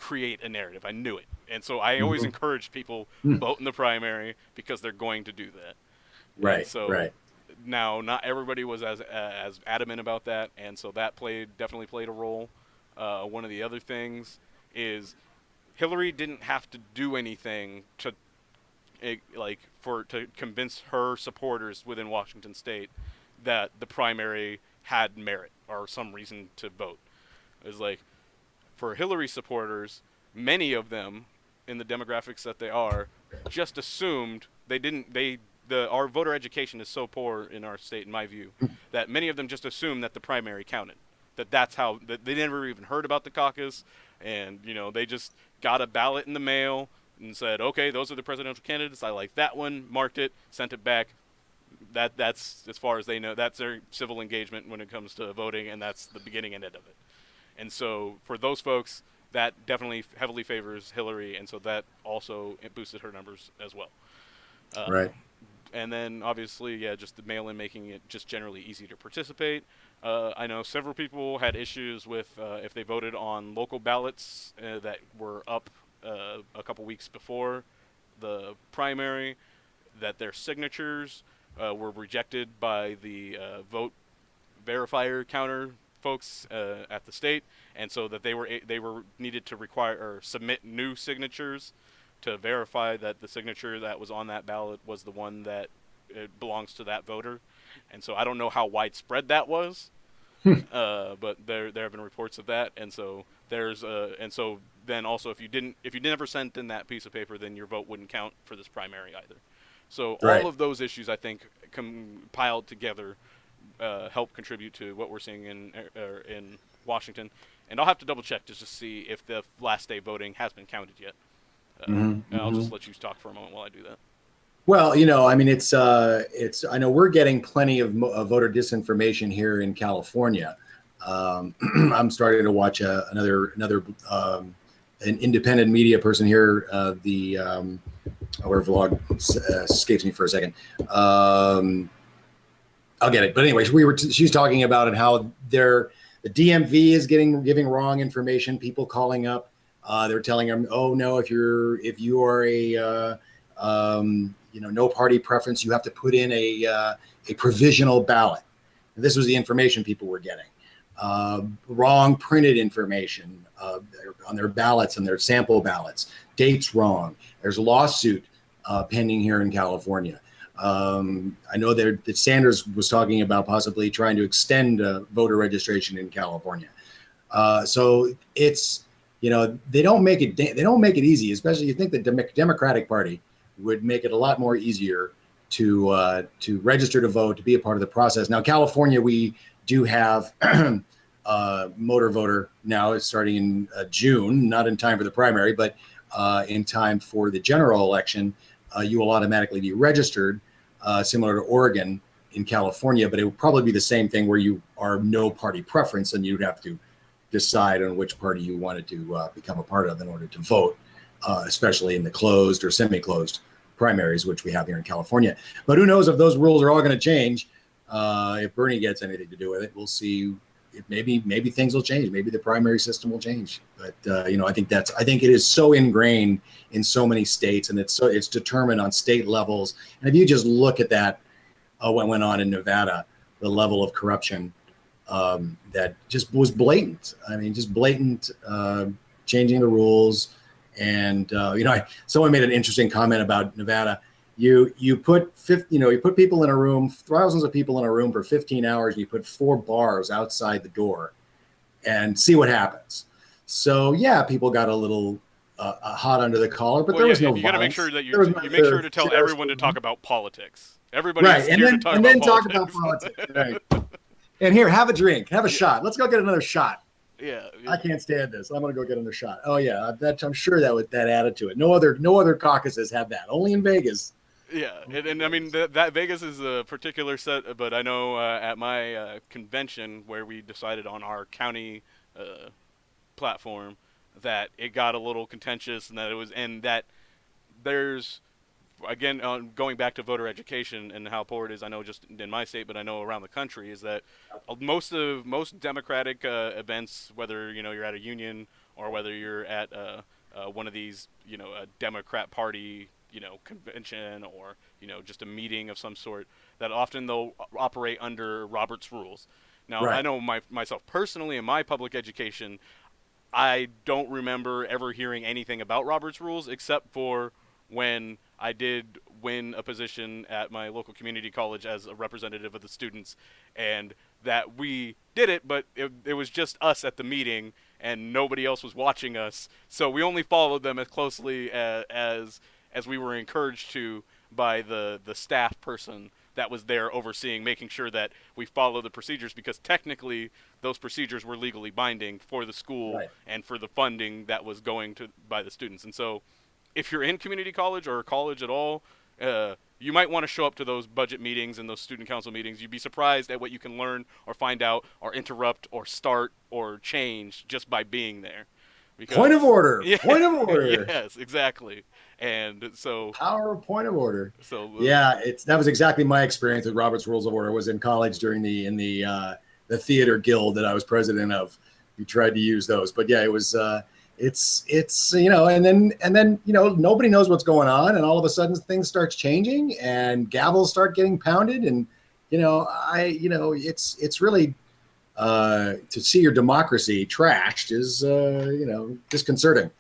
create a narrative. I knew it. And so I always encourage people vote in the primary because they're going to do that. Right. And so now not everybody was as adamant about that, and so that definitely played a role. One of the other things is Hillary didn't have to do anything to convince her supporters within Washington State that the primary had merit or some reason to vote. It was like, for Hillary supporters, many of them, in the demographics that they are, just assumed our voter education is so poor in our state, in my view, that many of them just assumed that the primary counted. That's how they never even heard about the caucus, and they just got a ballot in the mail and said, okay, those are the presidential candidates. I like that one, marked it, sent it back. That's as far as they know. That's their civil engagement when it comes to voting, and that's the beginning and end of it. And so for those folks, that definitely heavily favors Hillary, and so that also boosted her numbers as well. Right. And then obviously, just the mail-in making it just generally easy to participate. I know several people had issues with if they voted on local ballots that were up a couple weeks before the primary, that their signatures were rejected by the vote verifier counter folks at the state, and so that they were needed to require or submit new signatures to verify that the signature that was on that ballot was the one that belongs to that voter. And so I don't know how widespread that was, but there have been reports of that. And so then also if you never sent in that piece of paper, then your vote wouldn't count for this primary either. So all of those issues, I think, compiled together help contribute to what we're seeing in Washington. And I'll have to double check just to see if the last day voting has been counted yet. And I'll just let you talk for a moment while I do that. Well, I mean, it's. I know we're getting plenty of voter disinformation here in California. I'm starting to watch another an independent media person here. Our vlog escapes me for a second. I'll get it. But anyway, she's talking about it, how the DMV is giving wrong information. People calling up. They're telling them, oh no, if you are a no party preference, you have to put in a provisional ballot. And this was the information people were getting. Wrong printed information on their ballots and their sample ballots. Dates wrong. There's a lawsuit pending here in California. I know that Sanders was talking about possibly trying to extend voter registration in California. So it's. They don't make it easy, especially you think the Democratic Party would make it a lot more easier to register to vote, to be a part of the process. Now, California, we do have motor voter now. It's starting in June, not in time for the primary, but in time for the general election. You will automatically be registered, similar to Oregon in California, but it would probably be the same thing where you are no party preference and you'd have to decide on which party you wanted to become a part of in order to vote, especially in the closed or semi-closed primaries, which we have here in California. But who knows if those rules are all going to change? If Bernie gets anything to do with it, we'll see. Maybe things will change. Maybe the primary system will change. But I think it is so ingrained in so many states, and it's determined on state levels. And if you just look at that, what went on in Nevada, the level of corruption. That just was blatant. I mean, just blatant changing the rules. And someone made an interesting comment about Nevada. You put people in a room, thousands of people in a room for 15 hours, and you put 4 bars outside the door, and see what happens. So yeah, people got a little hot under the collar, but there was no. You got to make sure that you make sure to tell everyone to talk about politics. Everybody's right, here to talk about politics. Talk about politics. Right. And here, have a drink, have a shot. Let's go get another shot. Yeah. I can't stand this. I'm gonna go get another shot. Oh yeah, I'm sure that added to it. No other caucuses have that. Only in Vegas. Yeah, and I mean that Vegas is a particular set, but I know at my convention where we decided on our county platform that it got a little contentious, and that there's again going back to voter education and how poor it is. I know just in my state, but I know around the country is that most Democratic events, whether you're at a union or whether you're at one of these a Democrat Party convention or just a meeting of some sort, that often they'll operate under Robert's rules. Now Right. I know myself personally in my public education, I don't remember ever hearing anything about Robert's rules except for when I did win a position at my local community college as a representative of the students, and that we did it, but it was just us at the meeting and nobody else was watching us, so we only followed them as closely as we were encouraged to by the staff person that was there overseeing, making sure that we follow the procedures, because technically those procedures were legally binding for the school Right. and for the funding that was going to by the students. And so if you're in community college or college at all, you might want to show up to those budget meetings and those student council meetings. You'd be surprised at what you can learn or find out or interrupt or start or change just by being there. Because, Point of order. Yeah, Point of order. Yes, exactly. And so Power of point of order. So yeah, that was exactly my experience with Robert's Rules of Order. I was in college during the theater guild that I was president of. We tried to use those, but yeah, it was it's and then nobody knows what's going on, and all of a sudden things starts changing and gavels start getting pounded, and it's really to see your democracy trashed is disconcerting.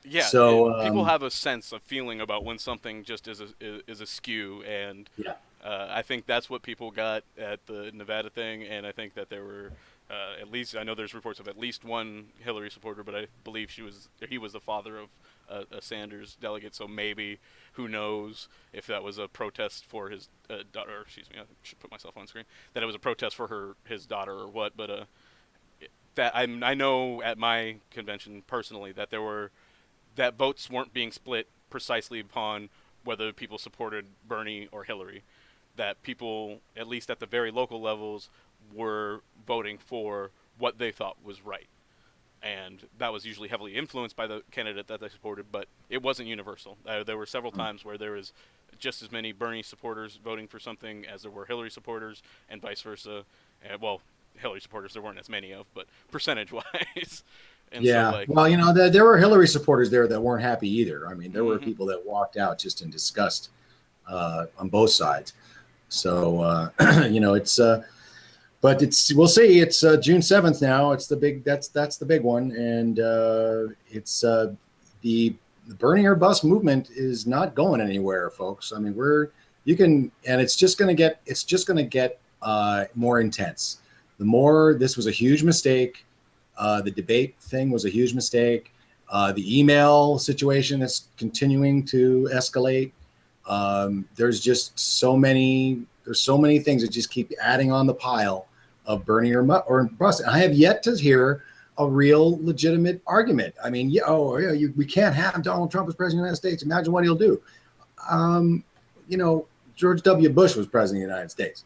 Yeah, so people have a sense of feeling about when something just is askew, and yeah. I think that's what people got at the Nevada thing, and I think that there were at least, I know there's reports of at least one Hillary supporter, but I believe he was the father of a Sanders delegate, so maybe, who knows if that was a protest for his daughter, excuse me, I should put myself on screen, that it was a protest for his daughter or what, but that I know at my convention personally that votes weren't being split precisely upon whether people supported Bernie or Hillary, that people, at least at the very local levels, were voting for what they thought was right. And that was usually heavily influenced by the candidate that they supported, but it wasn't universal. There were several times where there was just as many Bernie supporters voting for something as there were Hillary supporters, and vice versa. Well, Hillary supporters there weren't as many of, but percentage-wise. And yeah. so, well, there were Hillary supporters there that weren't happy either. I mean, there were people that walked out just in disgust on both sides. So, but we'll see. It's June 7th now. It's that's the big one, and it's the Bernie or Bust movement is not going anywhere, folks. I mean, it's just going to get more intense. This was a huge mistake. The debate thing was a huge mistake. The email situation is continuing to escalate. There's just so many things that just keep adding on the pile of Bernie or Bust. I have yet to hear a real legitimate argument. I mean, we can't have Donald Trump as president of the United States. Imagine what he'll do. George W. Bush was president of the United States.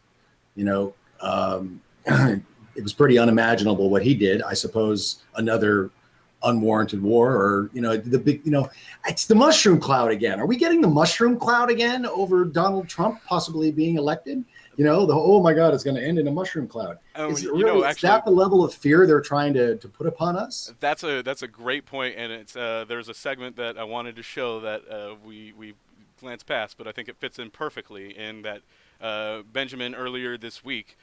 It was pretty unimaginable what he did. I suppose another unwarranted war, or the big, it's the mushroom cloud again. Are we getting the mushroom cloud again over Donald Trump possibly being elected? Oh my God, it's going to end in a mushroom cloud. Is that the level of fear they're trying to put upon us? That's a great point, and it's there's a segment that I wanted to show that we glanced past, but I think it fits in perfectly in that Benjamin earlier this week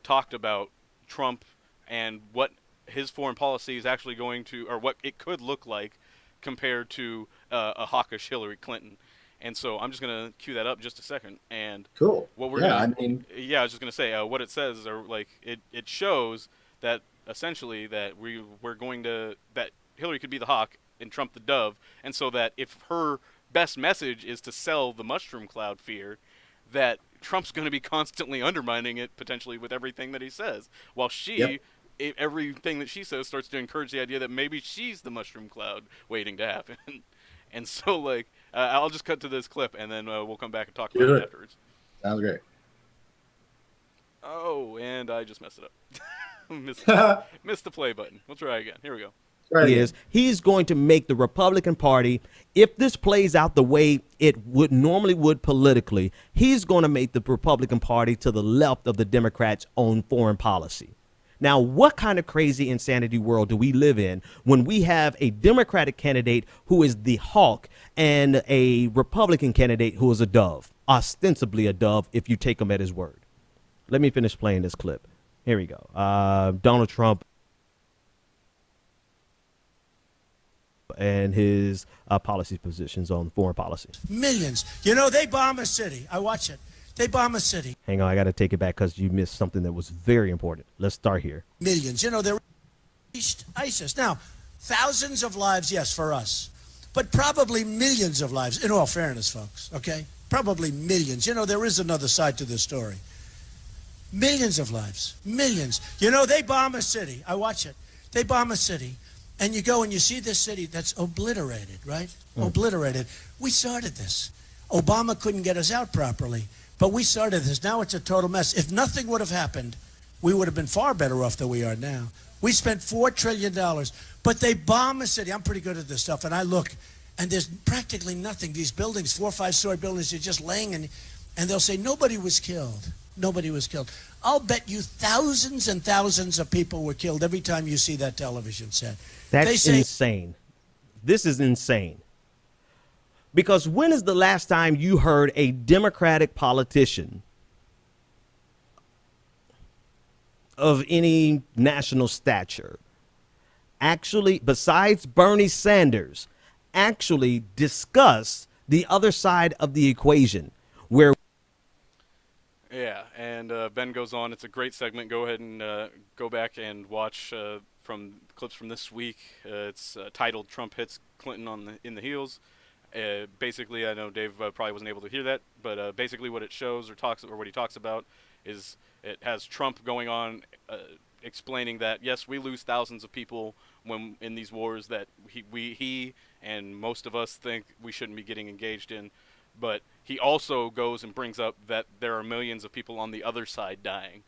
talked about Trump and what his foreign policy is actually going to, or what it could look like compared to a hawkish Hillary Clinton. And so I'm just going to cue that up just a second. And cool. What we're I was just going to say what it says, or it shows that essentially that that Hillary could be the hawk and Trump the dove, and so that if her best message is to sell the mushroom cloud fear, that Trump's going to be constantly undermining it potentially with everything that he says, while she everything that she says starts to encourage the idea that maybe she's the mushroom cloud waiting to happen. And so, like, I'll just cut to this clip, and then we'll come back and talk about it afterwards. Sounds great. Oh, and I just messed it up. missed the play button. We'll try again. Here we go. He's going to make the Republican Party, if this plays out the way it would normally would politically, he's going to make the Republican Party to the left of the Democrats on foreign policy. Now, what kind of crazy insanity world do we live in when we have a Democratic candidate who is the hawk and a Republican candidate who is a dove, ostensibly a dove if you take him at his word? Let me finish playing this clip. Here we go. Donald Trump and his policy positions on foreign policy. Millions. You know, they bomb a city. I watch it. They bomb a city. Hang on, I got to take it back because you missed something that was very important. Let's start here. Millions. You know, they're ISIS. Now, thousands of lives, yes, for us. But probably millions of lives, in all fairness, folks, okay? Probably millions. You know, there is another side to this story. Millions of lives. Millions. You know, they bomb a city. I watch it. They bomb a city. And you go and you see this city that's obliterated, right? Obliterated. We started this. Obama couldn't get us out properly. But we started this. Now it's a total mess. If nothing would have happened, we would have been far better off than we are now. We spent $4 trillion, but they bomb a city. I'm pretty good at this stuff, and I look, and there's practically nothing. These buildings, 4- or 5-story buildings, are just laying, and they'll say, nobody was killed. Nobody was killed. I'll bet you thousands and thousands of people were killed every time you see that television set. That's insane. This is insane. Because when is the last time you heard a Democratic politician of any national stature actually, besides Bernie Sanders, actually discuss the other side of the equation where... Yeah, and Ben goes on. It's a great segment. Go ahead and go back and watch from clips from this week. It's titled "Trump Hits Clinton in the Heels." Basically, I know Dave probably wasn't able to hear that, but basically what it shows or what he talks about is it has Trump going on explaining that, yes, we lose thousands of people when in these wars that he and most of us think we shouldn't be getting engaged in. But he also goes and brings up that there are millions of people on the other side dying.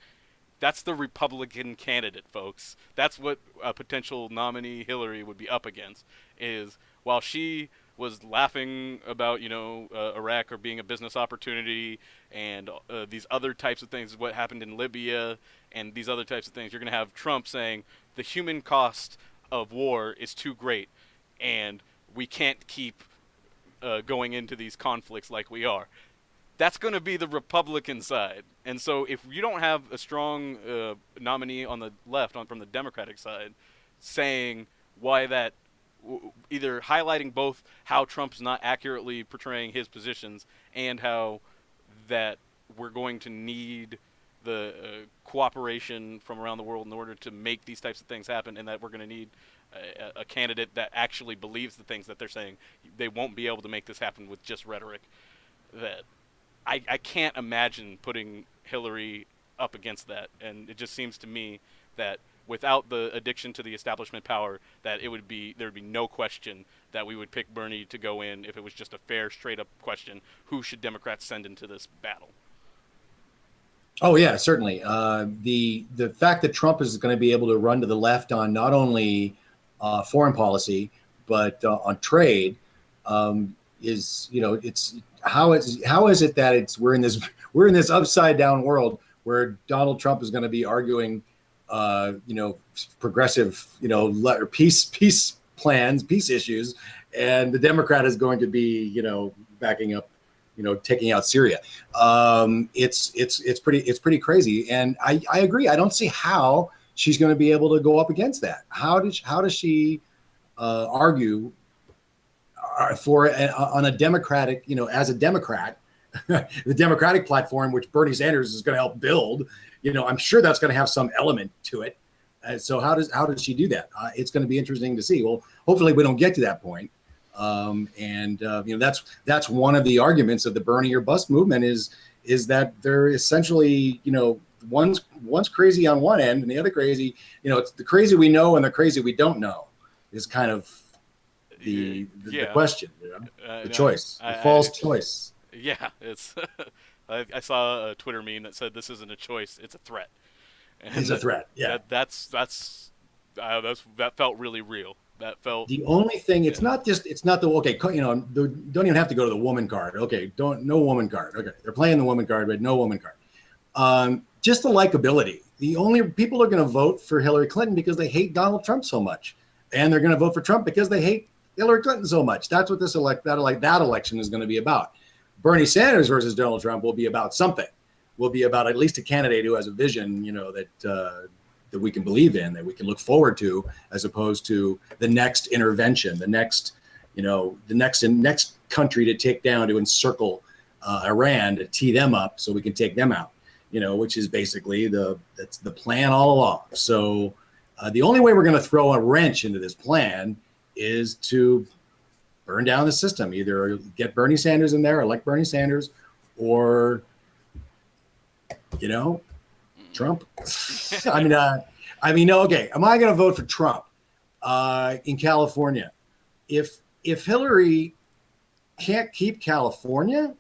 That's the Republican candidate, folks. That's what a potential nominee Hillary would be up against, is while she was laughing about, Iraq or being a business opportunity and these other types of things, what happened in Libya and these other types of things, you're going to have Trump saying the human cost of war is too great and we can't keep going into these conflicts like we are. That's going to be the Republican side. And so if you don't have a strong nominee on the left, from the Democratic side, saying why that, either highlighting both how Trump's not accurately portraying his positions and how that we're going to need the cooperation from around the world in order to make these types of things happen, and that we're going to need a candidate that actually believes the things that they're saying. They won't be able to make this happen with just rhetoric. That I can't imagine putting Hillary up against that, and it just seems to me that without the addiction to the establishment power, that there'd be no question that we would pick Bernie to go in if it was just a fair, straight-up question: who should Democrats send into this battle? Oh yeah, certainly. The fact that Trump is going to be able to run to the left on not only foreign policy but on trade is, it's how is it that we're in this upside down world where Donald Trump is going to be arguing progressive peace plans, peace issues, and the Democrat is going to be backing up, taking out Syria. It's pretty crazy, and I agree. I don't see how she's going to be able to go up against that. How does she argue on a Democratic, as a Democrat, the Democratic platform, which Bernie Sanders is going to help build? I'm sure that's going to have some element to it. So how does she do that? It's going to be interesting to see. Well, hopefully we don't get to that point. That's one of the arguments of the Bernie or bust movement is that they're essentially, one's crazy on one end, and the other crazy. It's the crazy we know and the crazy we don't know is kind of the question. The choice, the false choice. Yeah, it's. I saw a Twitter meme that said, "This isn't a choice; it's a threat." And it's a threat. Yeah, that felt really real. That felt the only thing. It's not the okay. Don't even have to go to the woman card. Okay, no woman card. Okay, they're playing the woman card, but no woman card. Just the likability. The only people are going to vote for Hillary Clinton because they hate Donald Trump so much, and they're going to vote for Trump because they hate Hillary Clinton so much. That's what that election is going to be about. Bernie Sanders versus Donald Trump will be about something. Will be about at least a candidate who has a vision, that we can believe in, that we can look forward to, as opposed to the next intervention, the next country to take down, to encircle Iran, to tee them up so we can take them out, which is basically that's the plan all along. So the only way we're going to throw a wrench into this plan is to burn down the system, either get Bernie Sanders in there, elect Bernie Sanders, or Trump. Okay. Am I going to vote for Trump in California? If Hillary can't keep California,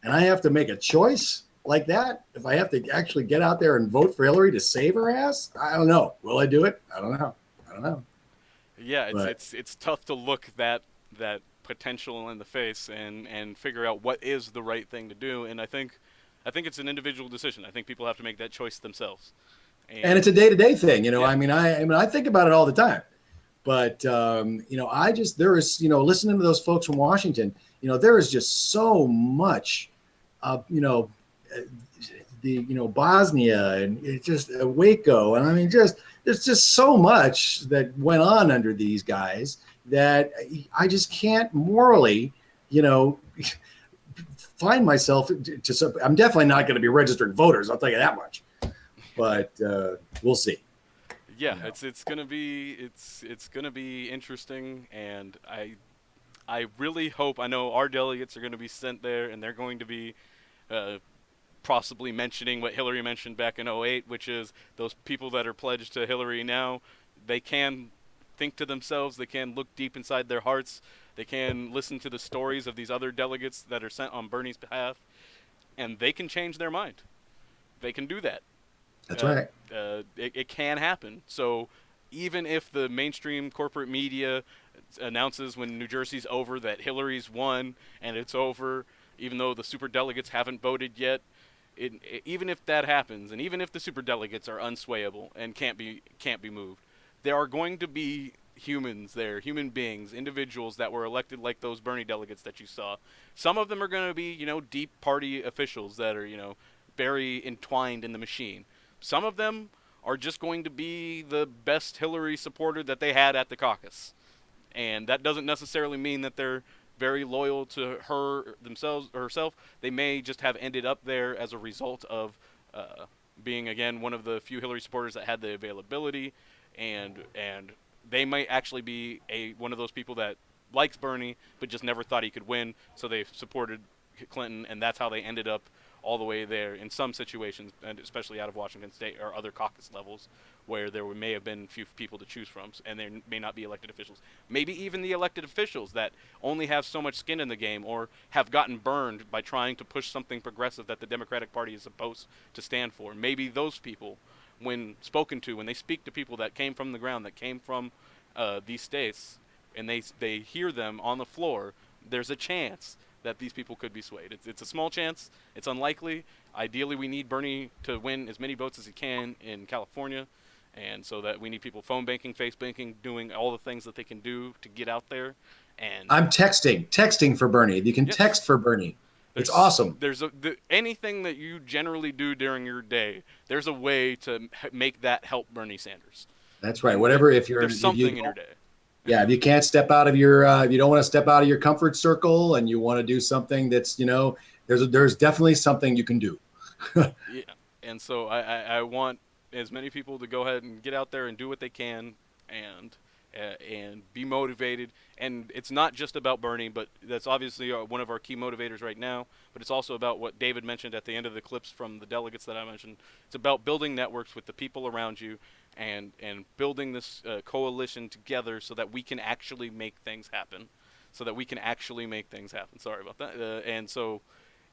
and I have to make a choice like that, if I have to actually get out there and vote for Hillary to save her ass, I don't know. Will I do it? I don't know. Yeah, it's tough to look that potential in the face and figure out what is the right thing to do. And I think it's an individual decision. I think people have to make that choice themselves. And it's a day-to-day thing, Yeah. I think about it all the time. But there is, listening to those folks from Washington, there is just so much, Bosnia and it's just Waco, and there's just so much that went on under these guys that I just can't morally, find myself to. I'm definitely not going to be registered voters. I'll tell you that much. But we'll see. Yeah, it's gonna be interesting, and I really hope. I know our delegates are going to be sent there, and they're going to be possibly mentioning what Hillary mentioned back in 2008, which is those people that are pledged to Hillary now, they can think to themselves, they can look deep inside their hearts, they can listen to the stories of these other delegates that are sent on Bernie's behalf, and they can change their mind. They can do that. That's right. It can happen. So even if the mainstream corporate media announces when New Jersey's over that Hillary's won and it's over, even though the superdelegates haven't voted yet, even if that happens, and even if the superdelegates are unswayable and can't be moved, there are going to be humans there, human beings, individuals that were elected like those Bernie delegates that you saw. Some of them are going to be, deep party officials that are, very entwined in the machine. Some of them are just going to be the best Hillary supporter that they had at the caucus. And that doesn't necessarily mean that they're very loyal to her themselves or herself. They may just have ended up there as a result of being, again, one of the few Hillary supporters that had the availability, and they might actually be one of those people that likes Bernie but just never thought he could win, so they supported Clinton, and that's how they ended up all the way there in some situations, and especially out of Washington State or other caucus levels where there may have been few people to choose from, and there may not be elected officials. Maybe even the elected officials that only have so much skin in the game or have gotten burned by trying to push something progressive that the Democratic Party is supposed to stand for. Maybe those people, when spoken to, when they speak to people that came from the ground, that came from these states, and they hear them on the floor, there's a chance that these people could be swayed. It's a small chance. It's unlikely. Ideally, we need Bernie to win as many votes as he can in California, and so that we need people phone banking, face banking, doing all the things that they can do to get out there. And I'm texting for Bernie. You can text for Bernie. It's awesome. There's anything that you generally do during your day, there's a way to make that help Bernie Sanders. That's right. Whatever, there's something in your day. Yeah, if you can't step out of your, if you don't want to step out of your comfort circle, and you want to do something that's, there's definitely something you can do. Yeah, and so I want as many people to go ahead and get out there and do what they can, and and be motivated. And it's not just about Bernie, but that's obviously one of our key motivators right now. But it's also about what David mentioned at the end of the clips from the delegates that I mentioned. It's about building networks with the people around you and building this coalition together so that we can actually make things happen. Sorry about that. And so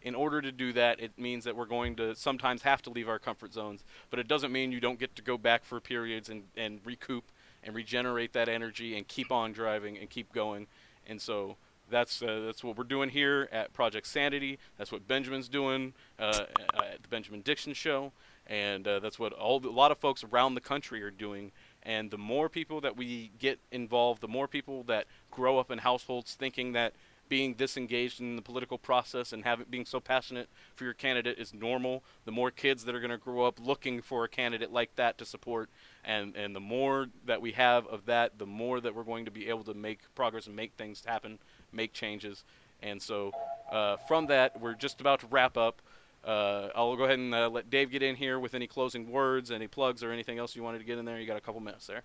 in order to do that, it means that we're going to sometimes have to leave our comfort zones. But it doesn't mean you don't get to go back for periods and recoup and regenerate that energy and keep on driving and keep going. And so that's what we're doing here at Project Sanity. That's what Benjamin's doing at the Benjamin Dixon Show. And that's what a lot of folks around the country are doing. And the more people that we get involved, the more people that grow up in households thinking that being disengaged in the political process and being so passionate for your candidate is normal, the more kids that are going to grow up looking for a candidate like that to support, and the more that we have of that, the more that we're going to be able to make progress and make things happen, make changes. And so from that, we're just about to wrap up. I'll go ahead and let Dave get in here with any closing words, any plugs, or anything else you wanted to get in there. You got a couple minutes there.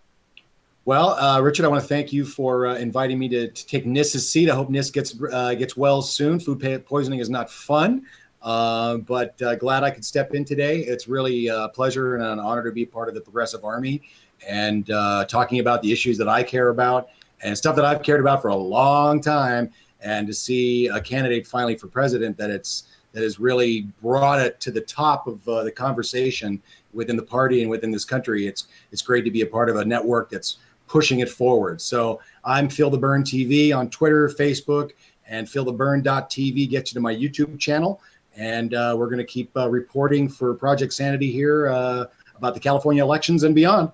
Well, Richard, I want to thank you for inviting me to take Niss's seat. I hope Niss gets well soon. Food poisoning is not fun, but glad I could step in today. It's really a pleasure and an honor to be part of the Progressive Army and talking about the issues that I care about and stuff that I've cared about for a long time. And to see a candidate finally for president that has really brought it to the top of the conversation within the party and within this country. It's great to be a part of a network that's pushing it forward. So I'm Feel the Burn TV on Twitter, Facebook, and feeltheburn.tv gets you to my YouTube channel. And we're going to keep reporting for Project Sanity here about the California elections and beyond.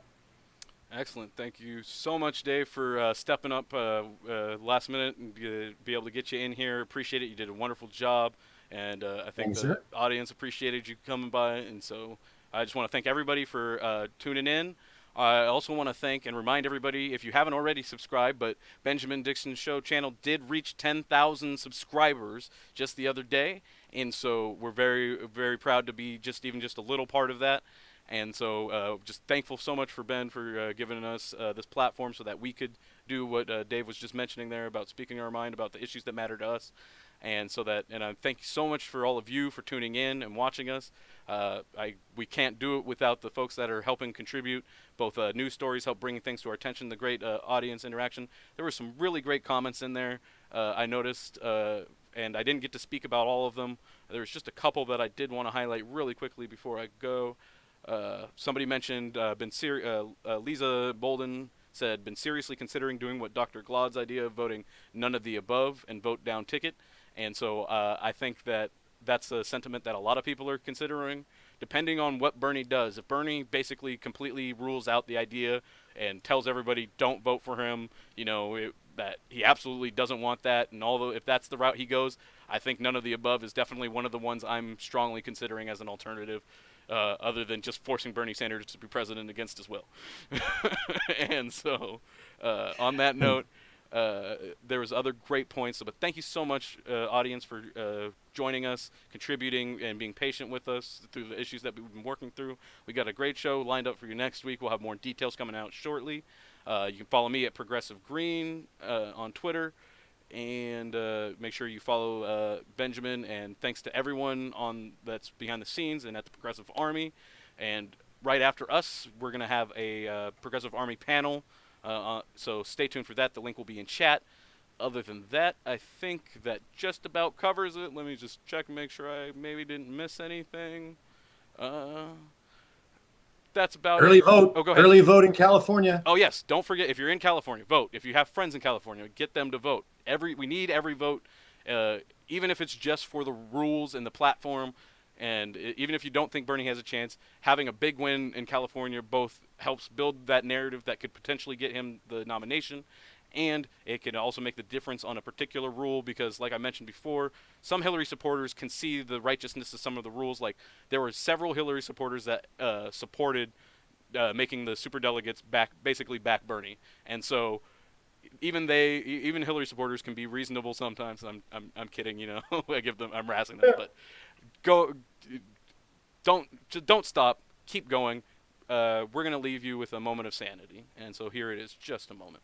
Excellent. Thank you so much, Dave, for stepping up last minute and be able to get you in here. Appreciate it. You did a wonderful job. And I think the audience appreciated you coming by. And so I just want to thank everybody for tuning in. I also want to thank and remind everybody, if you haven't already subscribed, but Benjamin Dixon Show channel did reach 10,000 subscribers just the other day. And so we're very, very proud to be just a little part of that. And so just thankful so much for Ben for giving us this platform so that we could do what Dave was just mentioning there about speaking our mind about the issues that matter to us. And so that, and I thank you so much for all of you for tuning in and watching us. We can't do it without the folks that are helping contribute. Both news stories help bring things to our attention, the great audience interaction. There were some really great comments in there. I noticed, and I didn't get to speak about all of them. There was just a couple that I did want to highlight really quickly before I go. Somebody mentioned Lisa Bolden said, been seriously considering doing what Dr. Glaud's idea of voting none of the above and vote down ticket. And so I think that that's a sentiment that a lot of people are considering, depending on what Bernie does. If Bernie basically completely rules out the idea and tells everybody don't vote for him, that he absolutely doesn't want that, and although if that's the route he goes, I think none of the above is definitely one of the ones I'm strongly considering as an alternative, other than just forcing Bernie Sanders to be president against his will. And so on that note, there was other great points, but thank you so much, audience, for joining us, contributing, and being patient with us through the issues that we've been working through. We got a great show lined up for you next week. We'll have more details coming out shortly. You can follow me at Progressive Green on Twitter, and make sure you follow Benjamin. And thanks to everyone that's behind the scenes and at the Progressive Army. And right after us, we're going to have a Progressive Army panel. So stay tuned for that. The link will be in chat. Other than that, I think that just about covers it. Let me just check and make sure I maybe didn't miss anything. That's about early it. vote. Oh, go ahead. Early vote in California. Oh, yes. Don't forget, if you're in California, vote. If you have friends in California, get them to vote. We need every vote, even if it's just for the rules and the platform. And even if you don't think Bernie has a chance, having a big win in California both helps build that narrative that could potentially get him the nomination, and it can also make the difference on a particular rule because, like I mentioned before, some Hillary supporters can see the righteousness of some of the rules. Like there were several Hillary supporters that supported making the superdelegates basically back Bernie, and so even Hillary supporters can be reasonable sometimes. I'm kidding, I'm razzing them, but don't stop, keep going. We're gonna leave you with a moment of sanity, and so here it is, just a moment.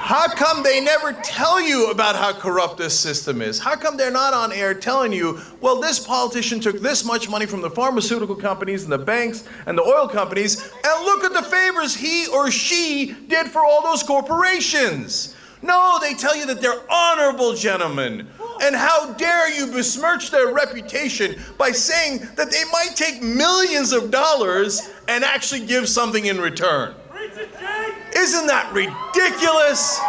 How come they never tell you about how corrupt this system is? How come they're not on air telling you, well, this politician took this much money from the pharmaceutical companies and the banks and the oil companies, and look at the favors he or she did for all those corporations? No, they tell you that they're honorable gentlemen. And how dare you besmirch their reputation by saying that they might take millions of dollars and actually give something in return? Isn't that ridiculous?